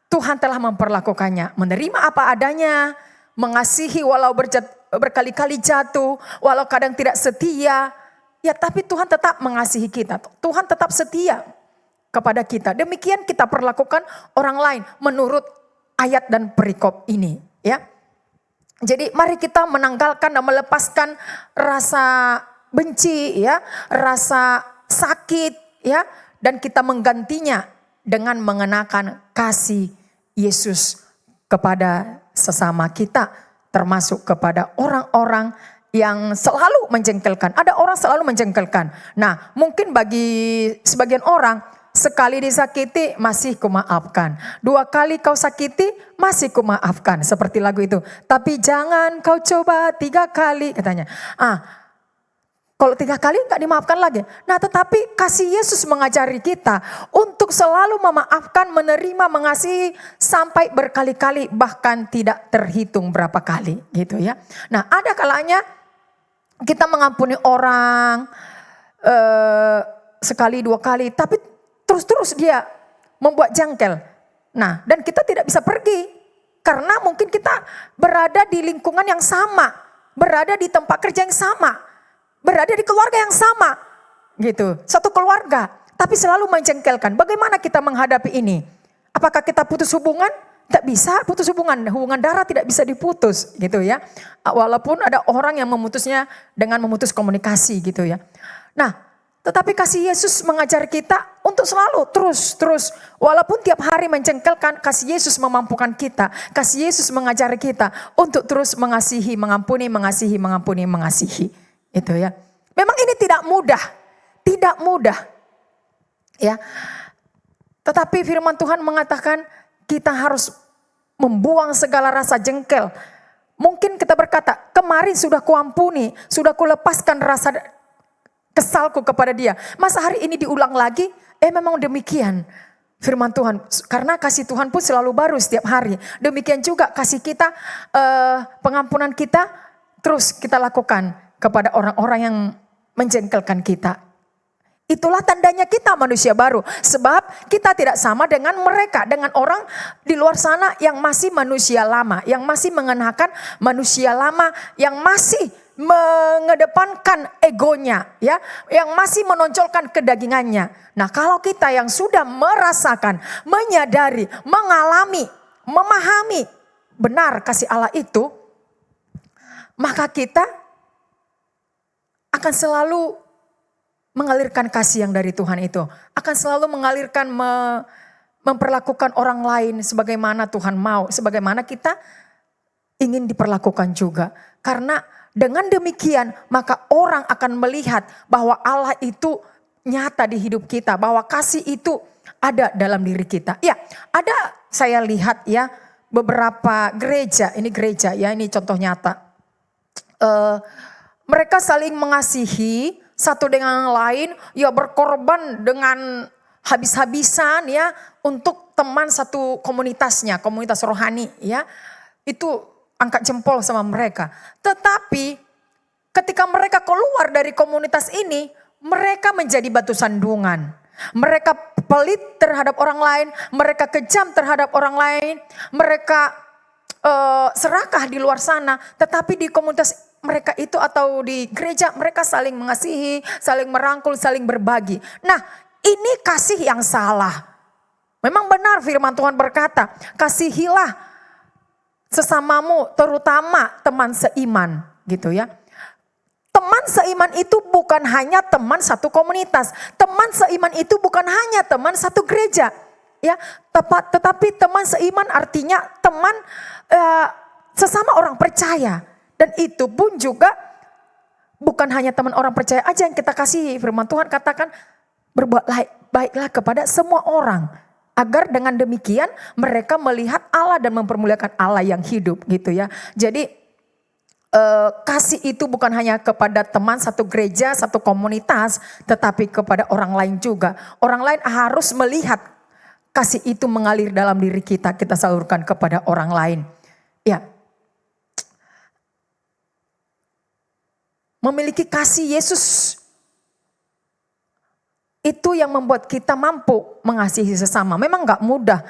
Speaker 3: Tuhan telah memperlakukannya. Menerima apa adanya, mengasihi walau berkali-kali jatuh, walau kadang tidak setia, ya tapi Tuhan tetap mengasihi kita. Tuhan tetap setia kepada kita. Demikian kita perlakukan orang lain menurut ayat dan perikop ini, ya. Jadi mari kita menanggalkan dan melepaskan rasa benci, ya, rasa sakit, ya, dan kita menggantinya dengan mengenakan kasih Yesus kepada sesama kita. Termasuk kepada orang-orang yang selalu menjengkelkan. Ada orang selalu menjengkelkan. Nah, mungkin bagi sebagian orang, sekali disakiti masih kumaafkan. 2 kali kau sakiti masih kumaafkan. Seperti lagu itu. Tapi jangan kau coba 3 kali katanya. Kalau 3 kali enggak dimaafkan lagi. Nah, tetapi kasih Yesus mengajari kita untuk selalu memaafkan, menerima, mengasihi sampai berkali-kali, bahkan tidak terhitung berapa kali gitu ya. Nah, ada kalanya kita mengampuni orang sekali 2 kali, tapi terus-terus dia membuat jengkel. Nah, dan kita tidak bisa pergi karena mungkin kita berada di lingkungan yang sama, berada di tempat kerja yang sama, berada di keluarga yang sama gitu, satu keluarga, tapi selalu menjengkelkan. Bagaimana kita menghadapi ini? Apakah kita putus hubungan? Tidak bisa putus hubungan darah tidak bisa diputus gitu ya. Walaupun ada orang yang memutusnya dengan memutus komunikasi gitu ya. Nah, tetapi kasih Yesus mengajar kita untuk selalu terus walaupun tiap hari menjengkelkan, kasih Yesus memampukan kita. Kasih Yesus mengajari kita untuk terus mengasihi, mengampuni, mengasihi, mengampuni, mengasihi. Itu ya. Memang ini tidak mudah. Ya. Tetapi firman Tuhan mengatakan kita harus membuang segala rasa jengkel. Mungkin kita berkata, kemarin sudah kuampuni, sudah kulepaskan rasa kesalku kepada dia. Masa hari ini diulang lagi? Memang demikian firman Tuhan. Karena kasih Tuhan pun selalu baru setiap hari. Demikian juga kasih kita, pengampunan kita terus kita lakukan kepada orang-orang yang menjengkelkan kita. Itulah tandanya kita manusia baru. Sebab kita tidak sama dengan mereka, dengan orang di luar sana yang masih manusia lama, yang masih mengenakan manusia lama, yang masih mengedepankan egonya, ya, yang masih menonjolkan kedagingannya. Nah, kalau kita yang sudah merasakan, menyadari, mengalami, memahami benar kasih Allah itu, maka kita akan selalu mengalirkan kasih yang dari Tuhan itu. Akan selalu mengalirkan, memperlakukan orang lain sebagaimana Tuhan mau. Sebagaimana kita ingin diperlakukan juga. Karena dengan demikian maka orang akan melihat bahwa Allah itu nyata di hidup kita bahwa kasih itu ada dalam diri kita. Ya, ada saya lihat ya beberapa gereja, ini gereja ya, ini contoh nyata. Mereka saling mengasihi satu dengan yang lain, ya berkorban dengan habis-habisan ya untuk teman satu komunitasnya, komunitas rohani ya. Itu angkat jempol sama mereka. Tetapi ketika mereka keluar dari komunitas ini, mereka menjadi batu sandungan. Mereka pelit terhadap orang lain, mereka kejam terhadap orang lain, mereka serakah di luar sana. Tetapi di komunitas mereka itu atau di gereja mereka saling mengasihi, saling merangkul, saling berbagi. Nah, ini kasih yang salah. Memang benar firman Tuhan berkata, kasihilah sesamamu terutama teman seiman gitu ya. Teman seiman itu bukan hanya teman satu komunitas. Teman seiman itu bukan hanya teman satu gereja. Ya, tetapi teman seiman artinya teman sesama orang percaya. Dan itu pun juga bukan hanya teman orang percaya aja yang kita kasihi. Firman Tuhan katakan berbuat baiklah kepada semua orang. Agar dengan demikian mereka melihat Allah dan mempermuliakan Allah yang hidup gitu ya. Jadi kasih itu bukan hanya kepada teman satu gereja, satu komunitas. Tetapi kepada orang lain juga. Orang lain harus melihat kasih itu mengalir dalam diri kita. Kita salurkan kepada orang lain. Ya. Memiliki kasih Yesus itu yang membuat kita mampu mengasihi sesama. Memang gak mudah.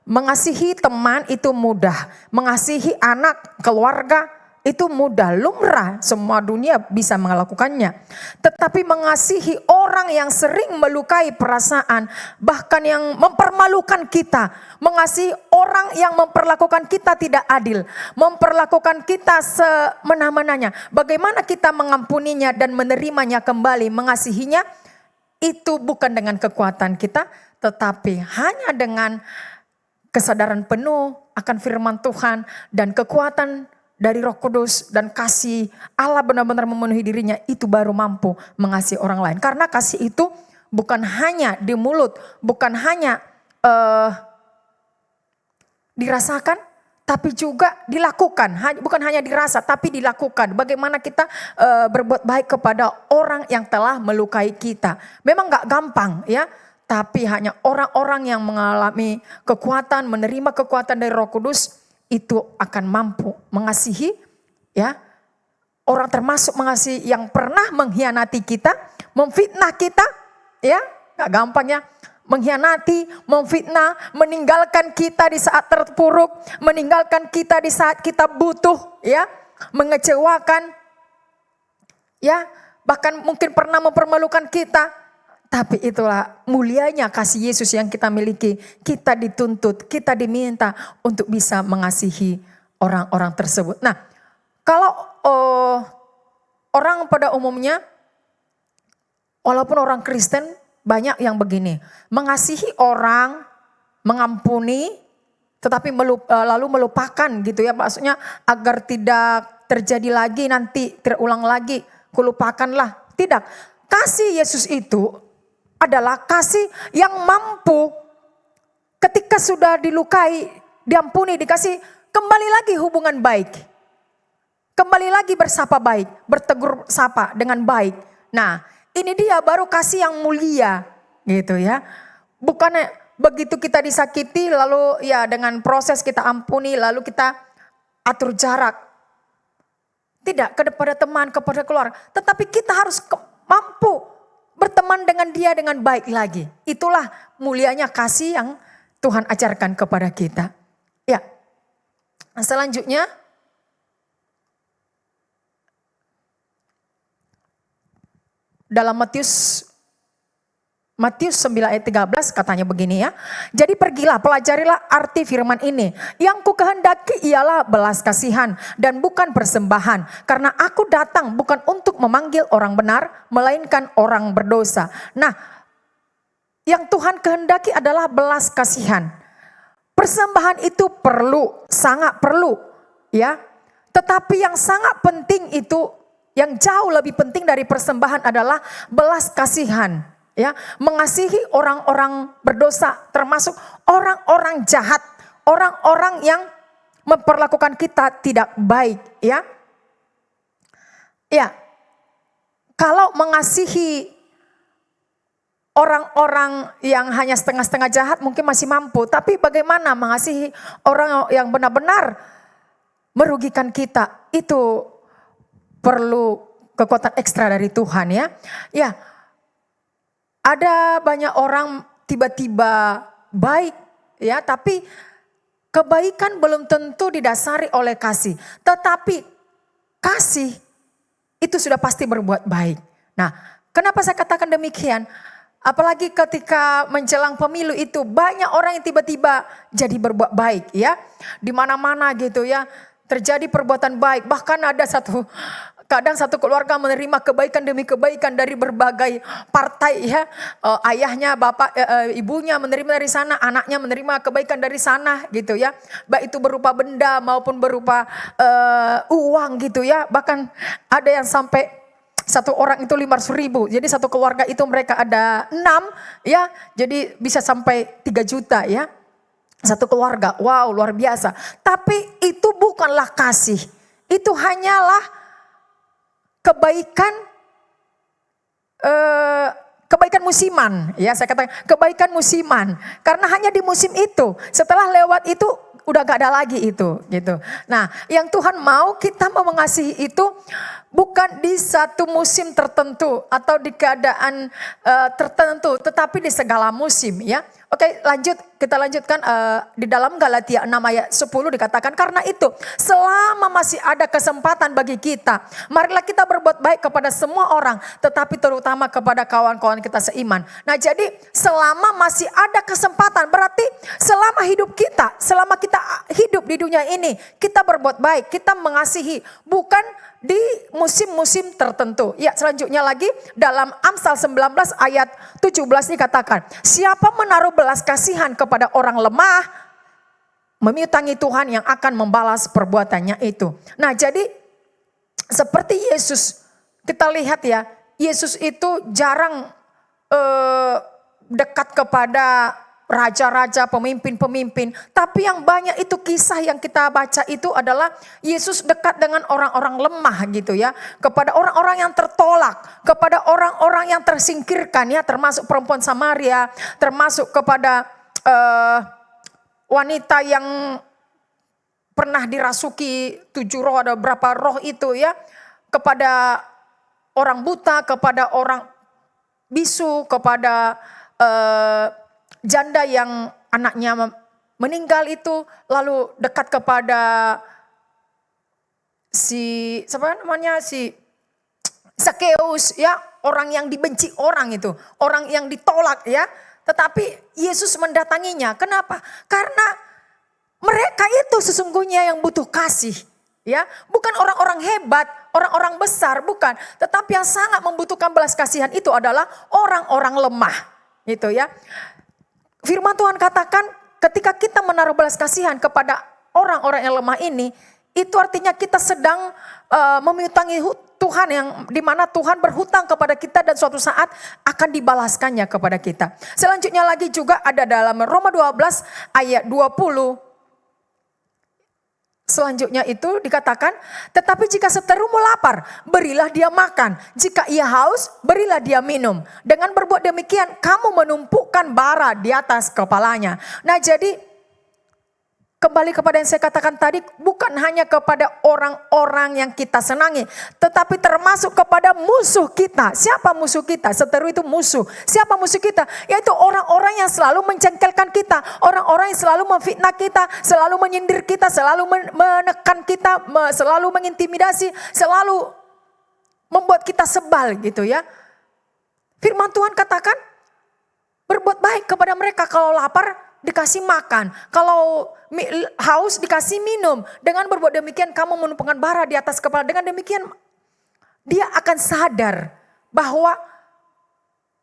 Speaker 3: Mengasihi teman itu mudah. Mengasihi anak, keluarga itu mudah. Lumrah, semua dunia bisa melakukannya. Tetapi mengasihi orang yang sering melukai perasaan. Bahkan yang mempermalukan kita. Mengasihi orang yang memperlakukan kita tidak adil. Memperlakukan kita semena-menanya. Bagaimana kita mengampuninya dan menerimanya kembali. Mengasihinya itu bukan dengan kekuatan kita. Tetapi hanya dengan kesadaran penuh akan firman Tuhan. Dan kekuatan dari Roh Kudus dan kasih Allah benar-benar memenuhi dirinya, itu baru mampu mengasihi orang lain. Karena kasih itu bukan hanya di mulut, bukan hanya dirasakan, tapi juga dilakukan. Bukan hanya dirasa, tapi dilakukan. Bagaimana kita berbuat baik kepada orang yang telah melukai kita. Memang gak gampang ya. Tapi hanya orang-orang yang mengalami kekuatan, menerima kekuatan dari Roh Kudus, itu akan mampu mengasihi ya. Orang termasuk mengasihi yang pernah mengkhianati kita, memfitnah kita ya. Gak gampang ya. Mengkhianati, memfitnah, meninggalkan kita di saat terpuruk, meninggalkan kita di saat kita butuh ya, mengecewakan ya, bahkan mungkin pernah mempermalukan kita. Tapi itulah mulianya kasih Yesus yang kita miliki. Kita dituntut, kita diminta untuk bisa mengasihi orang-orang tersebut. Nah, kalau orang pada umumnya, walaupun orang Kristen banyak yang begini. Mengasihi orang, mengampuni, tetapi lalu melupakan gitu ya. Maksudnya agar tidak terjadi lagi, nanti terulang lagi, kulupakanlah. Tidak, kasih Yesus itu adalah kasih yang mampu ketika sudah dilukai, diampuni, dikasih, kembali lagi hubungan baik. Kembali lagi bersapa baik, bertegur sapa dengan baik. Nah, ini dia baru kasih yang mulia gitu ya. Bukannya begitu kita disakiti lalu ya dengan proses kita ampuni lalu kita atur jarak. Tidak, kepada teman, kepada keluarga. Tetapi kita harus mampu berteman dengan dia dengan baik lagi. Itulah mulianya kasih yang Tuhan ajarkan kepada kita. Ya. Selanjutnya. Dalam Matius 9 ayat 13 katanya begini ya. Jadi pergilah, pelajarilah arti firman ini. Yang ku kehendaki ialah belas kasihan dan bukan persembahan. Karena aku datang bukan untuk memanggil orang benar, melainkan orang berdosa. Nah, yang Tuhan kehendaki adalah belas kasihan. Persembahan itu perlu, sangat perlu ya. Tetapi yang sangat penting itu, yang jauh lebih penting dari persembahan adalah belas kasihan. ya, mengasihi orang-orang berdosa, termasuk orang-orang jahat, orang-orang yang memperlakukan kita tidak baik, ya. Ya, kalau mengasihi orang-orang yang hanya setengah-setengah jahat mungkin masih mampu. Tapi bagaimana mengasihi orang yang benar-benar merugikan kita? Itu perlu kekuatan ekstra dari Tuhan, ya. Ya, ada banyak orang tiba-tiba baik, ya. Tapi kebaikan belum tentu didasari oleh kasih. Tetapi kasih itu sudah pasti berbuat baik. Nah, kenapa saya katakan demikian? Apalagi ketika menjelang pemilu itu banyak orang yang tiba-tiba jadi berbuat baik, ya. Di mana-mana gitu, ya. Terjadi perbuatan baik. Bahkan ada kadang satu keluarga menerima kebaikan demi kebaikan dari berbagai partai, ya. Ayahnya, ibunya menerima dari sana, anaknya menerima kebaikan dari sana gitu, ya. Baik itu berupa benda maupun berupa uang gitu, ya. Bahkan ada yang sampai satu orang itu 500.000. Jadi satu keluarga itu mereka ada 6, ya. Jadi bisa sampai 3 juta, ya. Satu keluarga. Wow, luar biasa. Tapi itu bukanlah kasih. Itu hanyalah kebaikan kebaikan musiman, ya. Saya katakan kebaikan musiman. Karena hanya di musim itu. Setelah lewat itu udah gak ada lagi itu, gitu. Nah, yang Tuhan mau kita mau mengasihi itu bukan di satu musim tertentu atau di keadaan tertentu, tetapi di segala musim, ya. Oke, kita lanjutkan di dalam Galatia 6 ayat 10 dikatakan, karena itu selama masih ada kesempatan bagi kita, marilah kita berbuat baik kepada semua orang, tetapi terutama kepada kawan-kawan kita seiman. Nah, jadi selama masih ada kesempatan, berarti selama kita hidup di dunia ini, kita berbuat baik, kita mengasihi, bukan di musim-musim tertentu. Ya, selanjutnya lagi dalam Amsal 19 ayat 17 dikatakan, siapa menaruh belas kasihan kepada orang lemah, memiutangi Tuhan yang akan membalas perbuatannya itu. Nah, jadi seperti Yesus, kita lihat, ya, Yesus itu jarang dekat kepada raja-raja, pemimpin-pemimpin. Tapi yang banyak itu kisah yang kita baca itu adalah Yesus dekat dengan orang-orang lemah gitu, ya. Kepada orang-orang yang tertolak, kepada orang-orang yang tersingkirkan, ya. Termasuk perempuan Samaria, termasuk kepada wanita yang pernah dirasuki 7 roh, ada berapa roh itu, ya. Kepada orang buta, kepada orang bisu, kepada janda yang anaknya meninggal itu, lalu dekat kepada si Zakeus, ya, orang yang dibenci orang itu, orang yang ditolak, ya. Tetapi Yesus mendatanginya. Kenapa? Karena mereka itu sesungguhnya yang butuh kasih, ya. Bukan orang-orang hebat, orang-orang besar, bukan. Tetapi yang sangat membutuhkan belas kasihan itu adalah orang-orang lemah, gitu, ya. Firman Tuhan katakan ketika kita menaruh belas kasihan kepada orang-orang yang lemah ini, itu artinya kita sedang memiutangi Tuhan, yang dimana Tuhan berhutang kepada kita dan suatu saat akan dibalaskannya kepada kita. Selanjutnya lagi juga ada dalam Roma 12 ayat 20. Selanjutnya itu dikatakan, tetapi jika seterumu lapar, berilah dia makan. Jika ia haus, berilah dia minum. Dengan berbuat demikian, kamu menumpukkan bara di atas kepalanya. Nah, jadi kembali kepada yang saya katakan tadi, bukan hanya kepada orang-orang yang kita senangi, tetapi termasuk kepada musuh kita. Siapa musuh kita? Seteru itu musuh. Siapa musuh kita? Yaitu orang-orang yang selalu mencengkelkan kita, orang-orang yang selalu memfitnah kita, selalu menyindir kita, selalu menekan kita, selalu mengintimidasi, selalu membuat kita sebal gitu, ya. Firman Tuhan katakan, berbuat baik kepada mereka, kalau lapar dikasih makan, kalau haus dikasih minum. Dengan berbuat demikian kamu menumpangkan bara di atas kepala. Dengan demikian dia akan sadar bahwa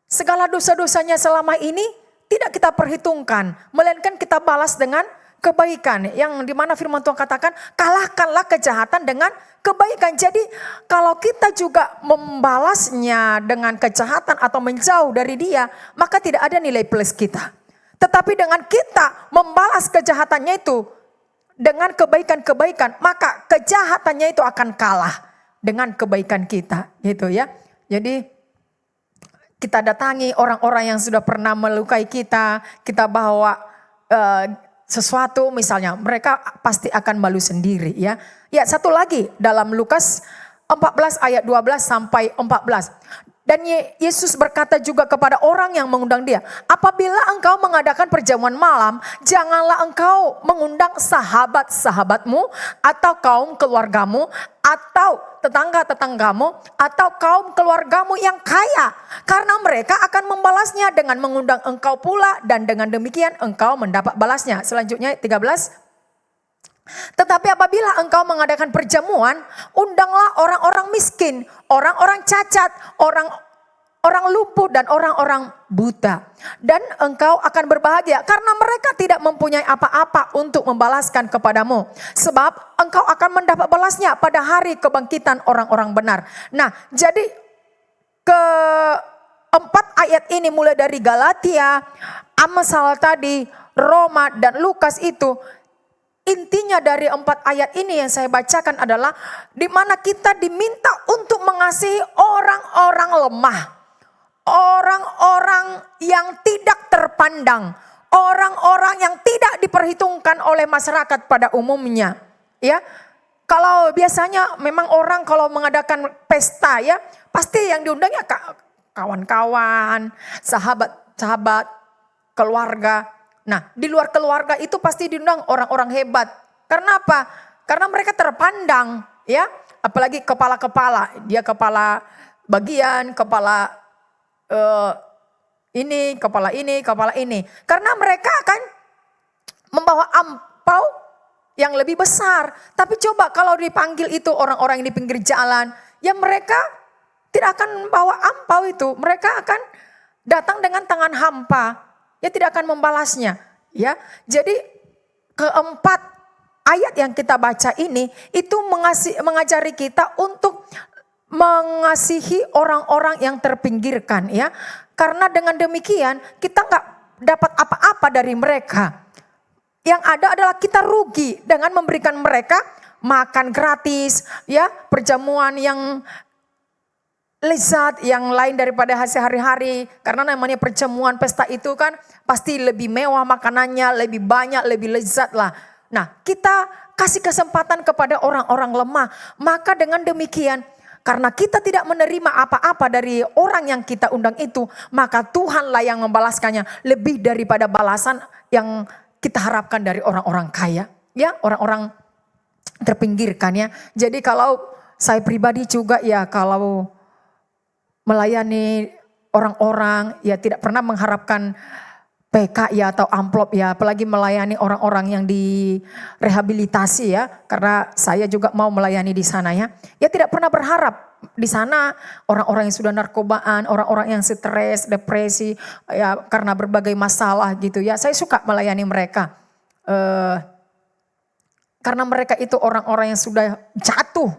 Speaker 3: segala dosa-dosanya selama ini tidak kita perhitungkan, melainkan kita balas dengan kebaikan. Yang dimana firman Tuhan katakan, kalahkanlah kejahatan dengan kebaikan. Jadi kalau kita juga membalasnya dengan kejahatan atau menjauh dari dia, maka tidak ada nilai plus kita. Tetapi dengan kita membalas kejahatannya itu dengan kebaikan-kebaikan, maka kejahatannya itu akan kalah dengan kebaikan kita, gitu ya. Jadi kita datangi orang-orang yang sudah pernah melukai kita, kita bawa sesuatu misalnya, mereka pasti akan malu sendiri ya. Ya, satu lagi dalam Lukas 14 ayat 12 sampai 14. Dan Yesus berkata juga kepada orang yang mengundang dia, apabila engkau mengadakan perjamuan malam, janganlah engkau mengundang sahabat-sahabatmu atau kaum keluargamu atau tetangga-tetanggamu atau kaum keluargamu yang kaya. Karena mereka akan membalasnya dengan mengundang engkau pula dan dengan demikian engkau mendapat balasnya. Selanjutnya 13. Tetapi apabila engkau mengadakan perjamuan, undanglah orang-orang miskin, orang-orang cacat, orang lumpuh dan orang-orang buta. Dan engkau akan berbahagia karena mereka tidak mempunyai apa-apa untuk membalaskan kepadamu. Sebab engkau akan mendapat balasnya pada hari kebangkitan orang-orang benar. Nah, jadi keempat ayat ini mulai dari Galatia, Amsal tadi, Roma dan Lukas itu, intinya dari 4 ayat ini yang saya bacakan adalah di mana kita diminta untuk mengasihi orang-orang lemah, orang-orang yang tidak terpandang, orang-orang yang tidak diperhitungkan oleh masyarakat pada umumnya. Ya, kalau biasanya memang orang kalau mengadakan pesta ya, pasti yang diundangnya kawan-kawan, sahabat-sahabat, keluarga. Nah, di luar keluarga itu pasti diundang orang-orang hebat. Karena apa? Karena mereka terpandang, ya. Apalagi kepala-kepala, dia kepala bagian, kepala ini, kepala ini. Karena mereka akan membawa ampau yang lebih besar. Tapi coba kalau dipanggil itu orang-orang yang di pinggir jalan, ya mereka tidak akan membawa ampau itu. Mereka akan datang dengan tangan hampa. Ya tidak akan membalasnya, ya. Jadi keempat ayat yang kita baca ini itu mengajari kita untuk mengasihi orang-orang yang terpinggirkan, ya. Karena dengan demikian kita nggak dapat apa-apa dari mereka. Yang ada adalah kita rugi dengan memberikan mereka makan gratis, ya, perjamuan yang lezat yang lain daripada hasil hari-hari. Karena namanya perjamuan pesta itu kan pasti lebih mewah makanannya, lebih banyak, lebih lezat lah. Nah, kita kasih kesempatan kepada orang-orang lemah. Maka dengan demikian, karena kita tidak menerima apa-apa dari orang yang kita undang itu, maka Tuhanlah yang membalaskannya lebih daripada balasan yang kita harapkan dari orang-orang kaya. Ya, orang-orang terpinggirkan ya. Jadi kalau saya pribadi juga ya, kalau melayani orang-orang ya tidak pernah mengharapkan PK ya atau amplop ya, apalagi melayani orang-orang yang direhabilitasi ya, karena saya juga mau melayani di sana ya. Ya tidak pernah berharap di sana orang-orang yang sudah narkobaan, orang-orang yang stres, depresi ya karena berbagai masalah gitu ya. Saya suka melayani mereka. Karena mereka itu orang-orang yang sudah jatuh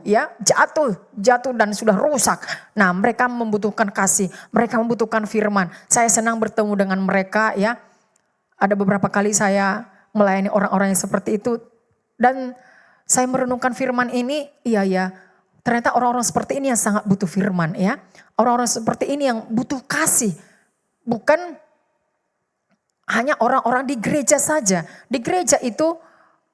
Speaker 3: dan sudah rusak. Nah, mereka membutuhkan kasih, mereka membutuhkan firman. Saya senang bertemu dengan mereka ya. Ada beberapa kali saya melayani orang-orang yang seperti itu. Dan saya merenungkan firman ini, iya ya. Ternyata orang-orang seperti ini yang sangat butuh firman ya. Orang-orang seperti ini yang butuh kasih. Bukan hanya orang-orang di gereja saja. Di gereja itu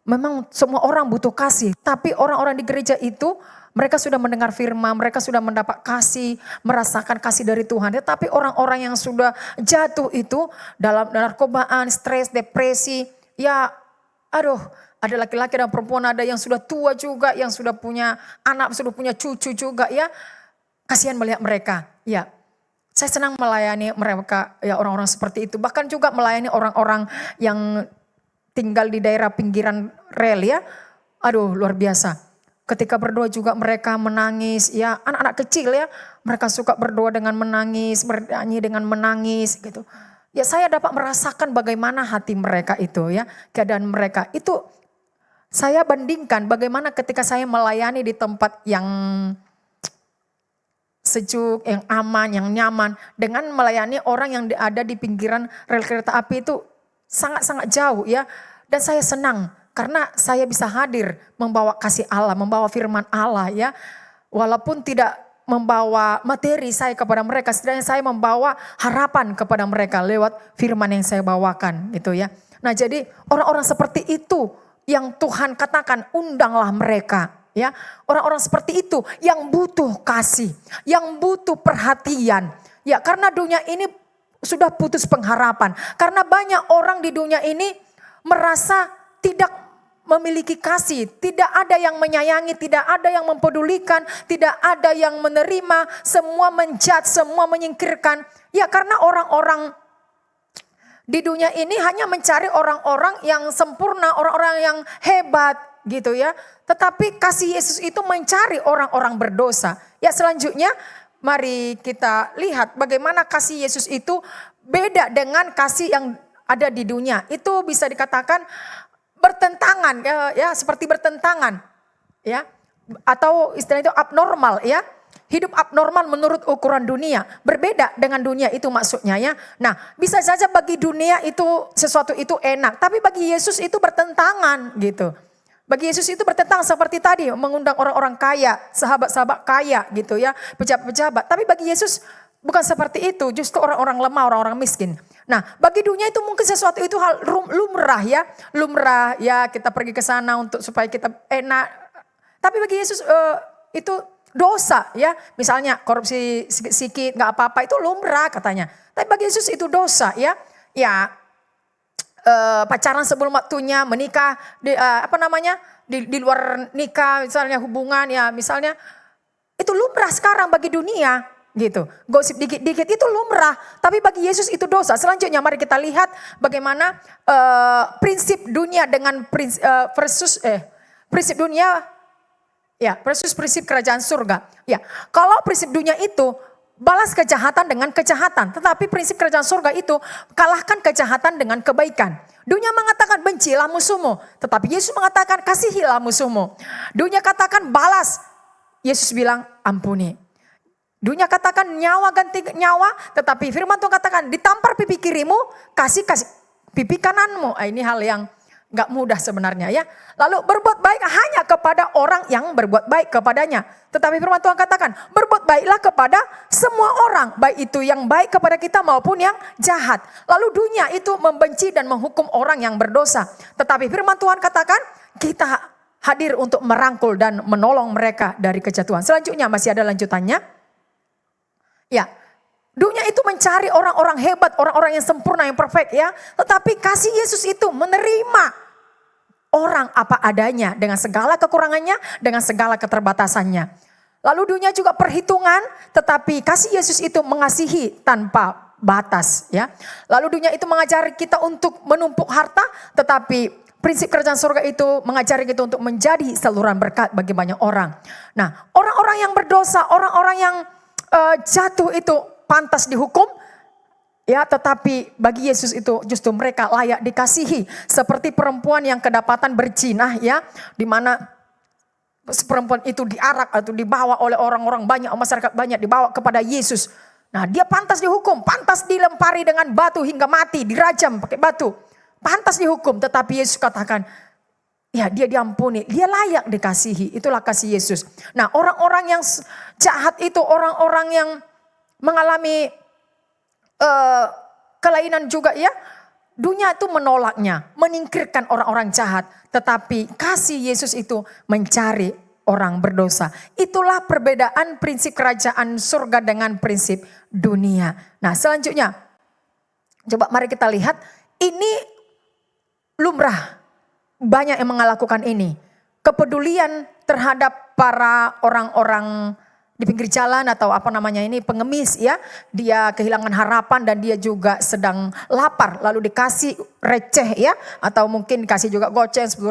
Speaker 3: memang semua orang butuh kasih, tapi orang-orang di gereja itu mereka sudah mendengar firman, mereka sudah mendapat kasih, merasakan kasih dari Tuhan. Tetapi orang-orang yang sudah jatuh itu dalam narkobaan, stres, depresi, ya aduh, ada laki-laki dan perempuan, ada yang sudah tua juga, yang sudah punya anak, sudah punya cucu juga ya. Kasihan melihat mereka, ya. Saya senang melayani mereka, ya orang-orang seperti itu. Bahkan juga melayani orang-orang yang tinggal di daerah pinggiran rel ya. Aduh luar biasa. Ketika berdoa juga mereka menangis ya. Anak-anak kecil ya. Mereka suka berdoa dengan menangis, bernyanyi dengan menangis gitu. Ya saya dapat merasakan bagaimana hati mereka itu ya. Keadaan mereka itu saya bandingkan bagaimana ketika saya melayani di tempat yang sejuk, yang aman, yang nyaman. Dengan melayani orang yang ada di pinggiran rel kereta api itu sangat-sangat jauh ya. Dan saya senang karena saya bisa hadir membawa kasih Allah, membawa firman Allah ya. Walaupun tidak membawa materi saya kepada mereka, setidaknya saya membawa harapan kepada mereka lewat firman yang saya bawakan gitu ya. Nah jadi orang-orang seperti itu yang Tuhan katakan undanglah mereka. Ya, orang-orang seperti itu yang butuh kasih, yang butuh perhatian. Ya, karena dunia ini sudah putus pengharapan. Karena banyak orang di dunia ini merasa tidak memiliki kasih, tidak ada yang menyayangi, tidak ada yang mempedulikan, tidak ada yang menerima, semua menjudge, semua menyingkirkan. Ya, karena orang-orang di dunia ini hanya mencari orang-orang yang sempurna, orang-orang yang hebat gitu ya. Tetapi kasih Yesus itu mencari orang-orang berdosa. Ya selanjutnya mari kita lihat bagaimana kasih Yesus itu beda dengan kasih yang ada di dunia. Itu bisa dikatakan bertentangan ya seperti bertentangan ya. Atau istilah itu abnormal ya. Hidup abnormal menurut ukuran dunia. Berbeda dengan dunia itu maksudnya ya. Nah bisa saja bagi dunia itu sesuatu itu enak. Tapi bagi Yesus itu bertentangan gitu. Bagi Yesus itu bertentangan seperti tadi mengundang orang-orang kaya, sahabat-sahabat kaya gitu ya, pejabat-pejabat. Tapi bagi Yesus bukan seperti itu, justru orang-orang lemah, orang-orang miskin. Nah bagi dunia itu mungkin sesuatu itu hal lumrah ya kita pergi ke sana untuk supaya kita enak. Tapi bagi Yesus itu dosa ya, misalnya korupsi sikit nggak apa-apa itu lumrah katanya. Tapi bagi Yesus itu dosa ya, pacaran sebelum waktunya, menikah di luar nikah, misalnya hubungan ya misalnya itu lumrah sekarang bagi dunia gitu. Gosip dikit-dikit itu lumrah, tapi bagi Yesus itu dosa. Selanjutnya mari kita lihat bagaimana prinsip dunia dengan prinsip dunia ya versus prinsip kerajaan surga. Ya, kalau prinsip dunia itu balas kejahatan dengan kejahatan. Tetapi prinsip kerajaan surga itu kalahkan kejahatan dengan kebaikan. Dunia mengatakan bencilah musuhmu. Tetapi Yesus mengatakan kasihilah musuhmu. Dunia katakan balas. Yesus bilang ampuni. Dunia katakan nyawa ganti nyawa. Tetapi firman Tuhan katakan ditampar pipi kirimu, kasih pipi kananmu. Ini hal yang gak mudah sebenarnya ya. Lalu berbuat baik hanya kepada orang yang berbuat baik kepadanya. Tetapi firman Tuhan katakan berbuat baiklah kepada semua orang. Baik itu yang baik kepada kita maupun yang jahat. Lalu dunia itu membenci dan menghukum orang yang berdosa. Tetapi firman Tuhan katakan kita hadir untuk merangkul dan menolong mereka dari kejatuhan. Selanjutnya masih ada lanjutannya. Ya, dunia itu mencari orang-orang hebat, orang-orang yang sempurna, yang perfect ya. Tetapi kasih Yesus itu menerima orang apa adanya dengan segala kekurangannya, dengan segala keterbatasannya. Lalu dunia juga perhitungan, tetapi kasih Yesus itu mengasihi tanpa batas ya. Lalu dunia itu mengajari kita untuk menumpuk harta, tetapi prinsip kerajaan surga itu mengajari kita untuk menjadi saluran berkat bagi banyak orang. Nah, orang-orang yang berdosa, orang-orang yang jatuh itu pantas dihukum, ya tetapi bagi Yesus itu justru mereka layak dikasihi. Seperti perempuan yang kedapatan berzinah ya, di mana perempuan itu diarak atau dibawa oleh orang-orang banyak, masyarakat banyak dibawa kepada Yesus. Nah dia pantas dihukum, pantas dilempari dengan batu hingga mati, dirajam pakai batu. Pantas dihukum, tetapi Yesus katakan, ya dia diampuni, dia layak dikasihi. Itulah kasih Yesus. Nah orang-orang yang jahat itu, orang-orang yang mengalami kelainan juga ya. Dunia itu menolaknya, menyingkirkan orang-orang jahat. Tetapi kasih Yesus itu mencari orang berdosa. Itulah perbedaan prinsip kerajaan surga dengan prinsip dunia. Nah selanjutnya, coba mari kita lihat. Ini lumrah, banyak yang melakukan ini. Kepedulian terhadap para orang-orang di pinggir jalan atau pengemis ya. Dia kehilangan harapan dan dia juga sedang lapar. Lalu dikasih receh ya. Atau mungkin dikasih juga goceng 10.000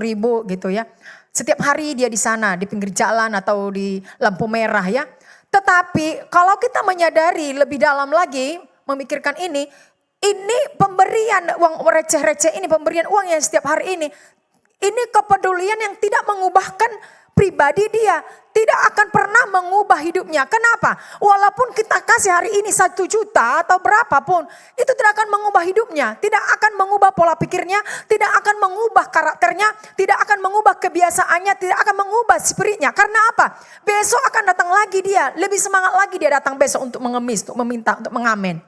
Speaker 3: gitu ya. Setiap hari dia di sana di pinggir jalan atau di lampu merah ya. Tetapi kalau kita menyadari lebih dalam lagi memikirkan ini ini pemberian uang receh-receh ini, pemberian uang yang setiap hari ini kepedulian yang tidak mengubahkan pribadi dia, tidak akan pernah mengubah hidupnya. Kenapa? Walaupun kita kasih hari ini 1 juta atau berapapun, itu tidak akan mengubah hidupnya, tidak akan mengubah pola pikirnya, tidak akan mengubah karakternya, tidak akan mengubah kebiasaannya, tidak akan mengubah spiritnya. Karena apa? Besok akan datang lagi dia, lebih semangat lagi dia datang besok untuk mengemis, untuk meminta, untuk mengamen.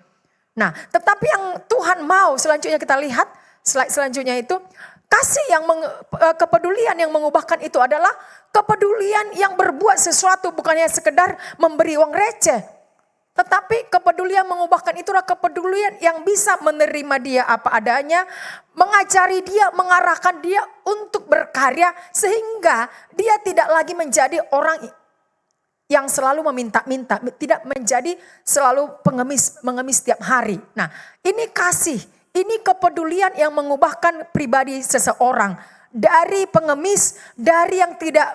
Speaker 3: Nah, tetapi yang Tuhan mau selanjutnya kita lihat, slide selanjutnya itu, kasih yang kepedulian yang mengubahkan itu adalah kepedulian yang berbuat sesuatu, bukannya sekedar memberi uang receh. Tetapi kepedulian mengubahkan itu adalah kepedulian yang bisa menerima dia apa adanya, mengajari dia, mengarahkan dia untuk berkarya sehingga dia tidak lagi menjadi orang yang selalu meminta-minta, tidak menjadi selalu mengemis setiap hari. Nah, ini kasih. Ini kepedulian yang mengubahkan pribadi seseorang. Dari pengemis, dari yang tidak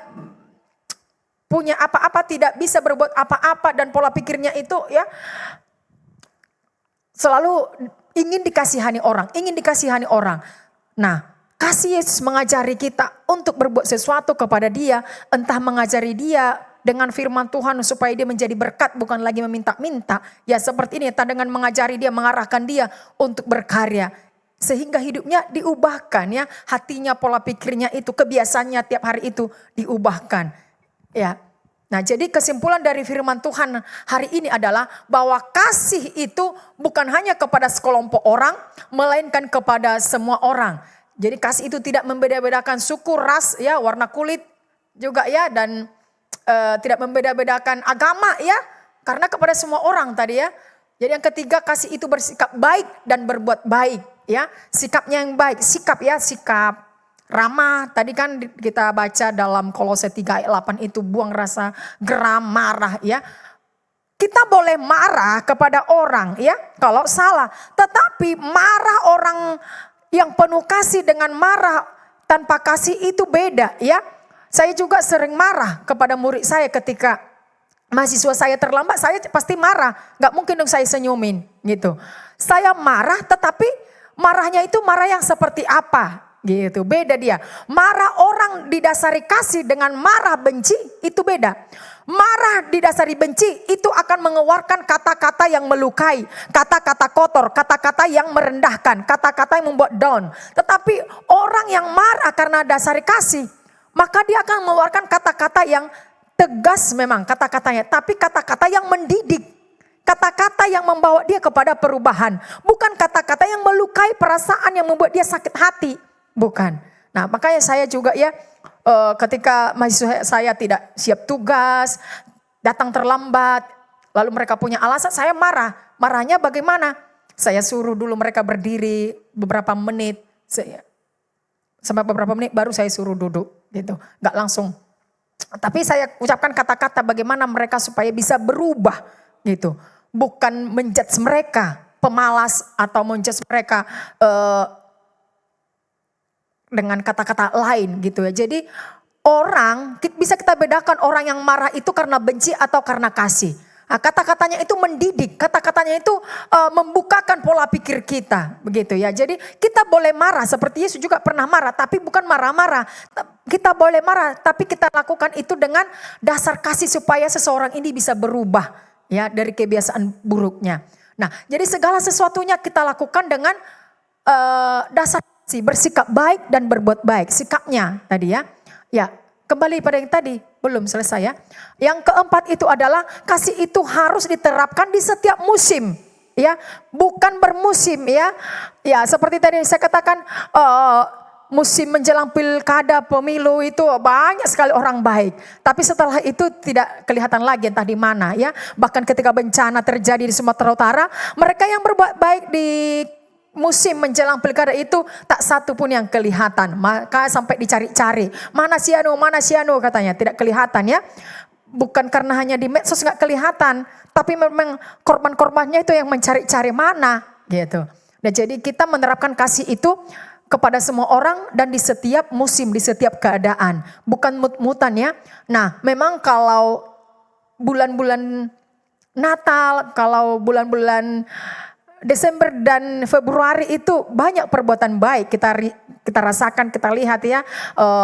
Speaker 3: punya apa-apa, tidak bisa berbuat apa-apa dan pola pikirnya itu ya selalu ingin dikasihani orang, Nah, kasih Yesus mengajari kita untuk berbuat sesuatu kepada dia, entah mengajari dia dengan firman Tuhan supaya dia menjadi berkat, bukan lagi meminta-minta. Ya seperti ini, dengan mengajari dia, mengarahkan dia untuk berkarya. Sehingga hidupnya diubahkan ya, hatinya, pola pikirnya itu, kebiasaannya tiap hari itu diubahkan. Ya. Nah, jadi kesimpulan dari firman Tuhan hari ini adalah bahwa kasih itu bukan hanya kepada sekelompok orang, melainkan kepada semua orang. Jadi kasih itu tidak membeda-bedakan suku, ras, ya, warna kulit juga ya, dan tidak membeda-bedakan agama ya, karena kepada semua orang tadi ya. Jadi yang ketiga, kasih itu bersikap baik dan berbuat baik ya, sikapnya yang baik, sikap ramah. Tadi kan kita baca dalam Kolose 3 ayat 8 itu, buang rasa geram, marah ya. Kita boleh marah kepada orang ya kalau salah, tetapi marah orang yang penuh kasih dengan marah tanpa kasih itu beda ya. Saya juga sering marah kepada murid saya ketika mahasiswa saya terlambat, saya pasti marah. Gak mungkin dong saya senyumin gitu. Saya marah, tetapi marahnya itu marah yang seperti apa gitu. Beda dia. Marah orang didasari kasih dengan marah benci itu beda. Marah didasari benci itu akan mengeluarkan kata-kata yang melukai, kata-kata kotor, kata-kata yang merendahkan, kata-kata yang membuat down. Tetapi orang yang marah karena dasari kasih, maka dia akan mengeluarkan kata-kata yang tegas memang kata-katanya. Tapi kata-kata yang mendidik. Kata-kata yang membawa dia kepada perubahan. Bukan kata-kata yang melukai perasaan yang membuat dia sakit hati. Bukan. Nah makanya saya juga ya ketika mahasiswa saya tidak siap tugas, datang terlambat. Lalu mereka punya alasan, saya marah. Marahnya bagaimana? Saya suruh dulu mereka berdiri beberapa menit. Sampai beberapa menit baru saya suruh duduk. Gitu, nggak langsung. Tapi saya ucapkan kata-kata bagaimana mereka supaya bisa berubah gitu. Bukan menjudge mereka pemalas atau menjudge mereka dengan kata-kata lain gitu ya. Jadi orang bisa kita bedakan orang yang marah itu karena benci atau karena kasih. Nah, kata-katanya itu mendidik, kata-katanya itu membukakan pola pikir kita, begitu ya. Jadi kita boleh marah, seperti Yesus juga pernah marah, tapi bukan marah-marah. Kita boleh marah, tapi kita lakukan itu dengan dasar kasih supaya seseorang ini bisa berubah ya dari kebiasaan buruknya. Nah, jadi segala sesuatunya kita lakukan dengan dasar kasih, bersikap baik dan berbuat baik, sikapnya tadi ya. Ya. Kembali pada yang tadi, belum selesai ya. Yang keempat itu adalah kasih itu harus diterapkan di setiap musim. Ya, bukan bermusim ya. Ya, seperti tadi saya katakan musim menjelang pilkada, pemilu itu banyak sekali orang baik. Tapi setelah itu tidak kelihatan lagi entah di mana ya. Bahkan ketika bencana terjadi di Sumatera Utara, mereka yang berbuat baik di musim menjelang pilkada itu tak satu pun yang kelihatan. Maka sampai dicari-cari. Mana si anu katanya. Tidak kelihatan ya. Bukan karena hanya di medsos gak kelihatan. Tapi memang korban-korbannya itu yang mencari-cari mana gitu. Nah jadi kita menerapkan kasih itu kepada semua orang dan di setiap musim, di setiap keadaan. Bukan mut-mutan ya. Nah memang kalau bulan-bulan Natal, kalau bulan-bulan Desember dan Februari itu banyak perbuatan baik kita rasakan, kita lihat ya.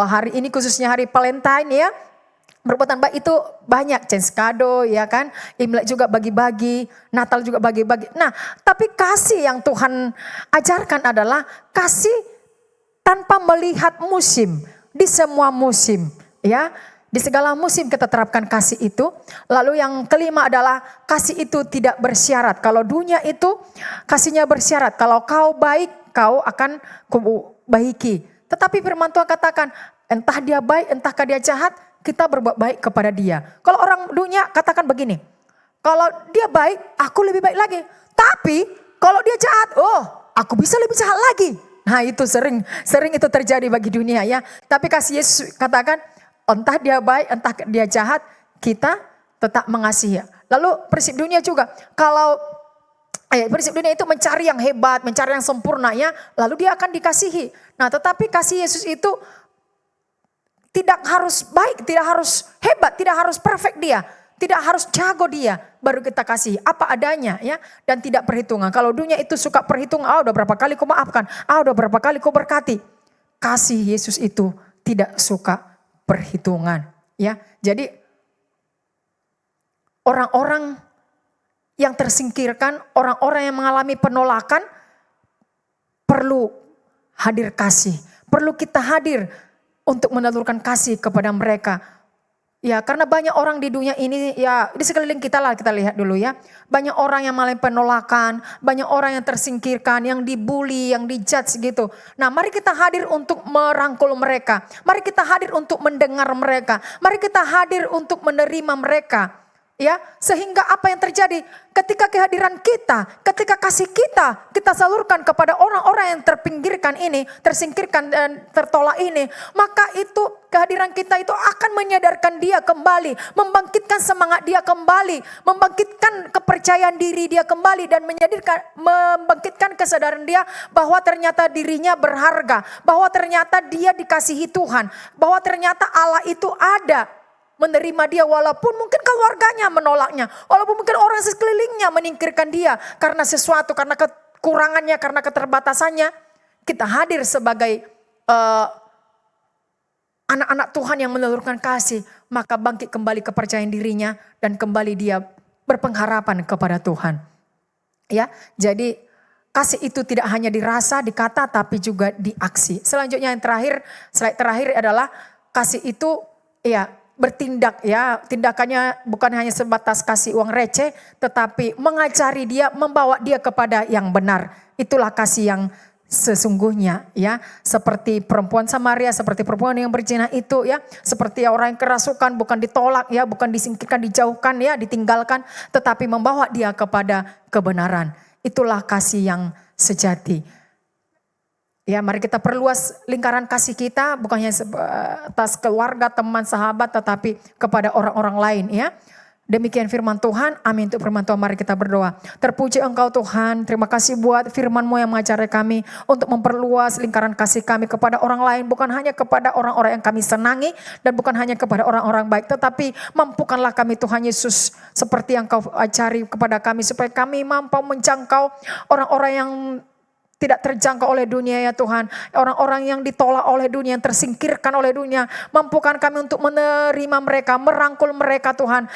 Speaker 3: Hari ini khususnya hari Valentine ya. Perbuatan baik itu banyak, change kado ya kan. Imlek juga bagi-bagi, Natal juga bagi-bagi. Nah, tapi kasih yang Tuhan ajarkan adalah kasih tanpa melihat musim, di semua musim ya. Di segala musim kita terapkan kasih itu. Lalu yang kelima adalah kasih itu tidak bersyarat. Kalau dunia itu kasihnya bersyarat. Kalau kau baik, kau akan kubaiki. Tetapi firman Tuhan katakan, entah dia baik, entahkah dia jahat, kita berbuat baik kepada dia. Kalau orang dunia katakan begini, kalau dia baik, aku lebih baik lagi. Tapi kalau dia jahat, oh aku bisa lebih jahat lagi. Nah itu sering itu terjadi bagi dunia ya. Tapi kasih Yesus katakan, entah dia baik, entah dia jahat, kita tetap mengasihi. Lalu prinsip dunia juga, kalau prinsip dunia itu mencari yang hebat, mencari yang sempurna ya, lalu dia akan dikasihi. Nah tetapi kasih Yesus itu tidak harus baik, tidak harus hebat, tidak harus perfect dia. Tidak harus jago dia, baru kita kasih apa adanya ya. Dan tidak perhitungan. Kalau dunia itu suka perhitungan, udah berapa kali kau maafkan, udah berapa kali kau berkati. Kasih Yesus itu tidak suka perhitungan ya. Jadi orang-orang yang tersingkirkan, orang-orang yang mengalami penolakan perlu hadir kasih. Perlu kita hadir untuk menelurkan kasih kepada mereka. Ya karena banyak orang di dunia ini ya di sekeliling kita lah, kita lihat dulu ya. Banyak orang yang mengalami penolakan, banyak orang yang tersingkirkan, yang dibully, yang dijudge gitu. Nah mari kita hadir untuk merangkul mereka. Mari kita hadir untuk mendengar mereka. Mari kita hadir untuk menerima mereka. Ya, sehingga apa yang terjadi ketika kehadiran kita, ketika kasih kita salurkan kepada orang-orang yang terpinggirkan ini, tersingkirkan dan tertolak ini, maka itu kehadiran kita itu akan menyadarkan dia kembali, membangkitkan semangat dia kembali, membangkitkan kepercayaan diri dia kembali dan membangkitkan kesadaran dia bahwa ternyata dirinya berharga, bahwa ternyata dia dikasihi Tuhan, bahwa ternyata Allah itu ada. Menerima dia walaupun mungkin keluarganya menolaknya. Walaupun mungkin orang sekelilingnya menyingkirkan dia. Karena sesuatu, karena kekurangannya, karena keterbatasannya. Kita hadir sebagai anak-anak Tuhan yang menelurkan kasih. Maka bangkit kembali kepercayaan dirinya. Dan kembali dia berpengharapan kepada Tuhan. Ya, jadi kasih itu tidak hanya dirasa, dikata, tapi juga di aksi. Selanjutnya yang terakhir, slide terakhir adalah kasih itu ya bertindak ya, tindakannya bukan hanya sebatas kasih uang receh, tetapi mengajari dia, membawa dia kepada yang benar. Itulah kasih yang sesungguhnya ya, seperti perempuan Samaria, seperti perempuan yang berzina itu ya, seperti orang yang kerasukan, bukan ditolak ya, bukan disingkirkan, dijauhkan ya, ditinggalkan, tetapi membawa dia kepada kebenaran. Itulah kasih yang sejati. Ya, mari kita perluas lingkaran kasih kita, bukan hanya atas keluarga, teman, sahabat, tetapi kepada orang-orang lain ya. Demikian firman Tuhan, amin. Untuk firman Tuhan mari kita berdoa. Terpuji Engkau Tuhan, terima kasih buat firman-Mu yang mengajari kami untuk memperluas lingkaran kasih kami kepada orang lain. Bukan hanya kepada orang-orang yang kami senangi dan bukan hanya kepada orang-orang baik. Tetapi mampukanlah kami Tuhan Yesus seperti yang Kau ajari kepada kami. Supaya kami mampu menjangkau orang-orang yang tidak terjangkau oleh dunia ya Tuhan. Orang-orang yang ditolak oleh dunia, yang tersingkirkan oleh dunia. Mampukan kami untuk menerima mereka, merangkul mereka Tuhan.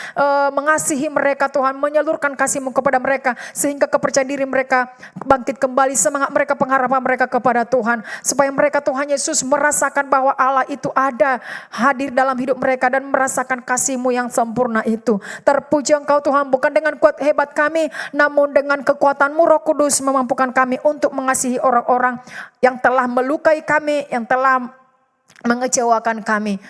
Speaker 3: Mengasihi mereka Tuhan, menyalurkan kasih-Mu kepada mereka. Sehingga kepercayaan diri mereka bangkit kembali, semangat mereka, pengharapan mereka kepada Tuhan. Supaya mereka Tuhan Yesus merasakan bahwa Allah itu ada, hadir dalam hidup mereka dan merasakan kasih-Mu yang sempurna itu. Terpuji Engkau Tuhan, bukan dengan kuat hebat kami, namun dengan kekuatan-Mu Roh Kudus memampukan kami untuk mengasihi orang-orang yang telah melukai kami, yang telah mengecewakan kami.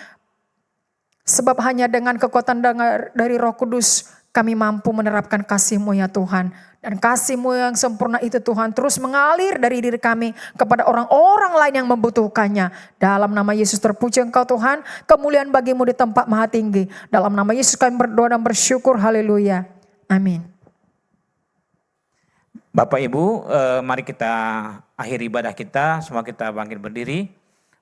Speaker 3: Sebab hanya dengan kekuatan dari Roh Kudus kami mampu menerapkan kasih-Mu ya Tuhan. Dan kasih-Mu yang sempurna itu Tuhan terus mengalir dari diri kami kepada orang-orang lain yang membutuhkannya. Dalam nama Yesus terpuji Engkau Tuhan, kemuliaan bagi-Mu di tempat maha tinggi. Dalam nama Yesus kami berdoa dan bersyukur, haleluya. Amin.
Speaker 4: Bapak Ibu, mari kita akhiri ibadah kita, semua kita bangkit berdiri.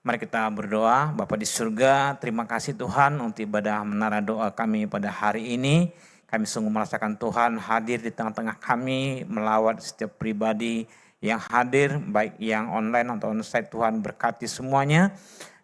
Speaker 4: Mari kita berdoa. Bapa di surga, terima kasih Tuhan untuk ibadah menara doa kami pada hari ini. Kami sungguh merasakan Tuhan hadir di tengah-tengah kami, melawat setiap pribadi yang hadir, baik yang online atau onsite. Tuhan berkati semuanya,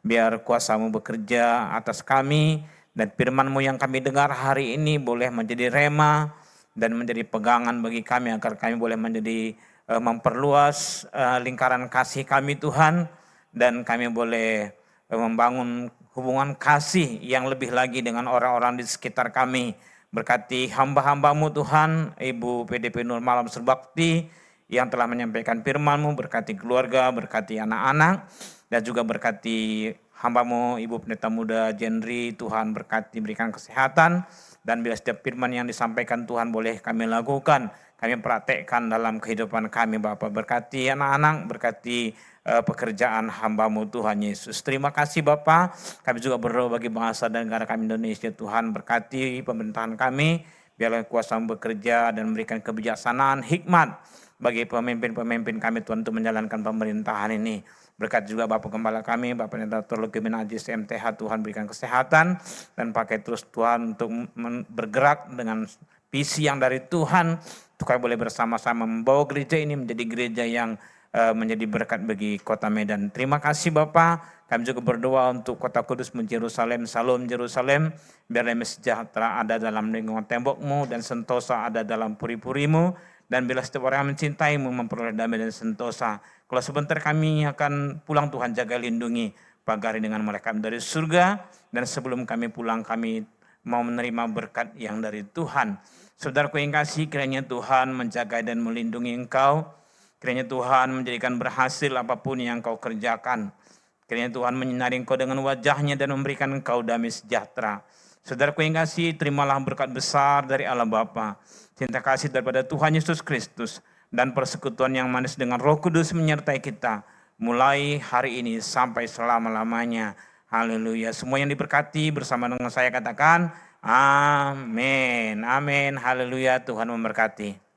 Speaker 4: biar kuasa-Mu bekerja atas kami, dan firman-Mu yang kami dengar hari ini boleh menjadi rema dan menjadi pegangan bagi kami, agar kami boleh menjadi memperluas lingkaran kasih kami Tuhan, dan kami boleh membangun hubungan kasih yang lebih lagi dengan orang-orang di sekitar kami. Berkati hamba-hamba-Mu Tuhan, Ibu PDP Nur Malam Serbakti yang telah menyampaikan firman-Mu, berkati keluarga, berkati anak-anak, dan juga berkati hamba-Mu Ibu Pendeta Muda Jenri, Tuhan berkati, berikan kesehatan, dan bila setiap firman yang disampaikan Tuhan boleh kami lakukan, kami praktekkan dalam kehidupan kami. Bapa, berkati anak-anak, berkati pekerjaan hamba-Mu Tuhan Yesus. Terima kasih Bapa. Kami juga berdoa bagi bangsa dan negara kami Indonesia. Tuhan berkati pemerintahan kami, biarlah kuasa-Mu bekerja dan memberikan kebijaksanaan, hikmat bagi pemimpin-pemimpin kami Tuhan untuk menjalankan pemerintahan ini. Berkat juga Bapak Gembala kami, Bapak Dr. Luki bin Ajis MTH, Tuhan berikan kesehatan dan pakai terus Tuhan untuk bergerak dengan visi yang dari Tuhan, supaya boleh bersama-sama membawa gereja ini menjadi gereja yang menjadi berkat bagi kota Medan. Terima kasih Bapak. Kami juga berdoa untuk kota Kudus, Yerusalem, Salom Yerusalem, biar damai sejahtera ada dalam lingkungan tembok-Mu dan sentosa ada dalam puri-puri-Mu, dan bila setiap orang yang mencintai-Mu memperoleh damai dan sentosa. Kalau sebentar kami akan pulang, Tuhan jaga lindungi, pagari dengan malaikat dari surga, dan sebelum kami pulang kami mau menerima berkat yang dari Tuhan. Saudaraku yang kasih, kiranya Tuhan menjaga dan melindungi engkau. Kiranya Tuhan menjadikan berhasil apapun yang kau kerjakan. Kiranya Tuhan menyinari engkau dengan wajah-Nya dan memberikan engkau damai sejahtera. Saudaraku yang kasih, terimalah berkat besar dari Allah Bapa, cinta kasih daripada Tuhan Yesus Kristus, dan persekutuan yang manis dengan Roh Kudus menyertai kita, mulai hari ini sampai selama-lamanya. Haleluya. Semua yang diberkati bersama dengan saya katakan, amin. Amin. Haleluya. Tuhan memberkati.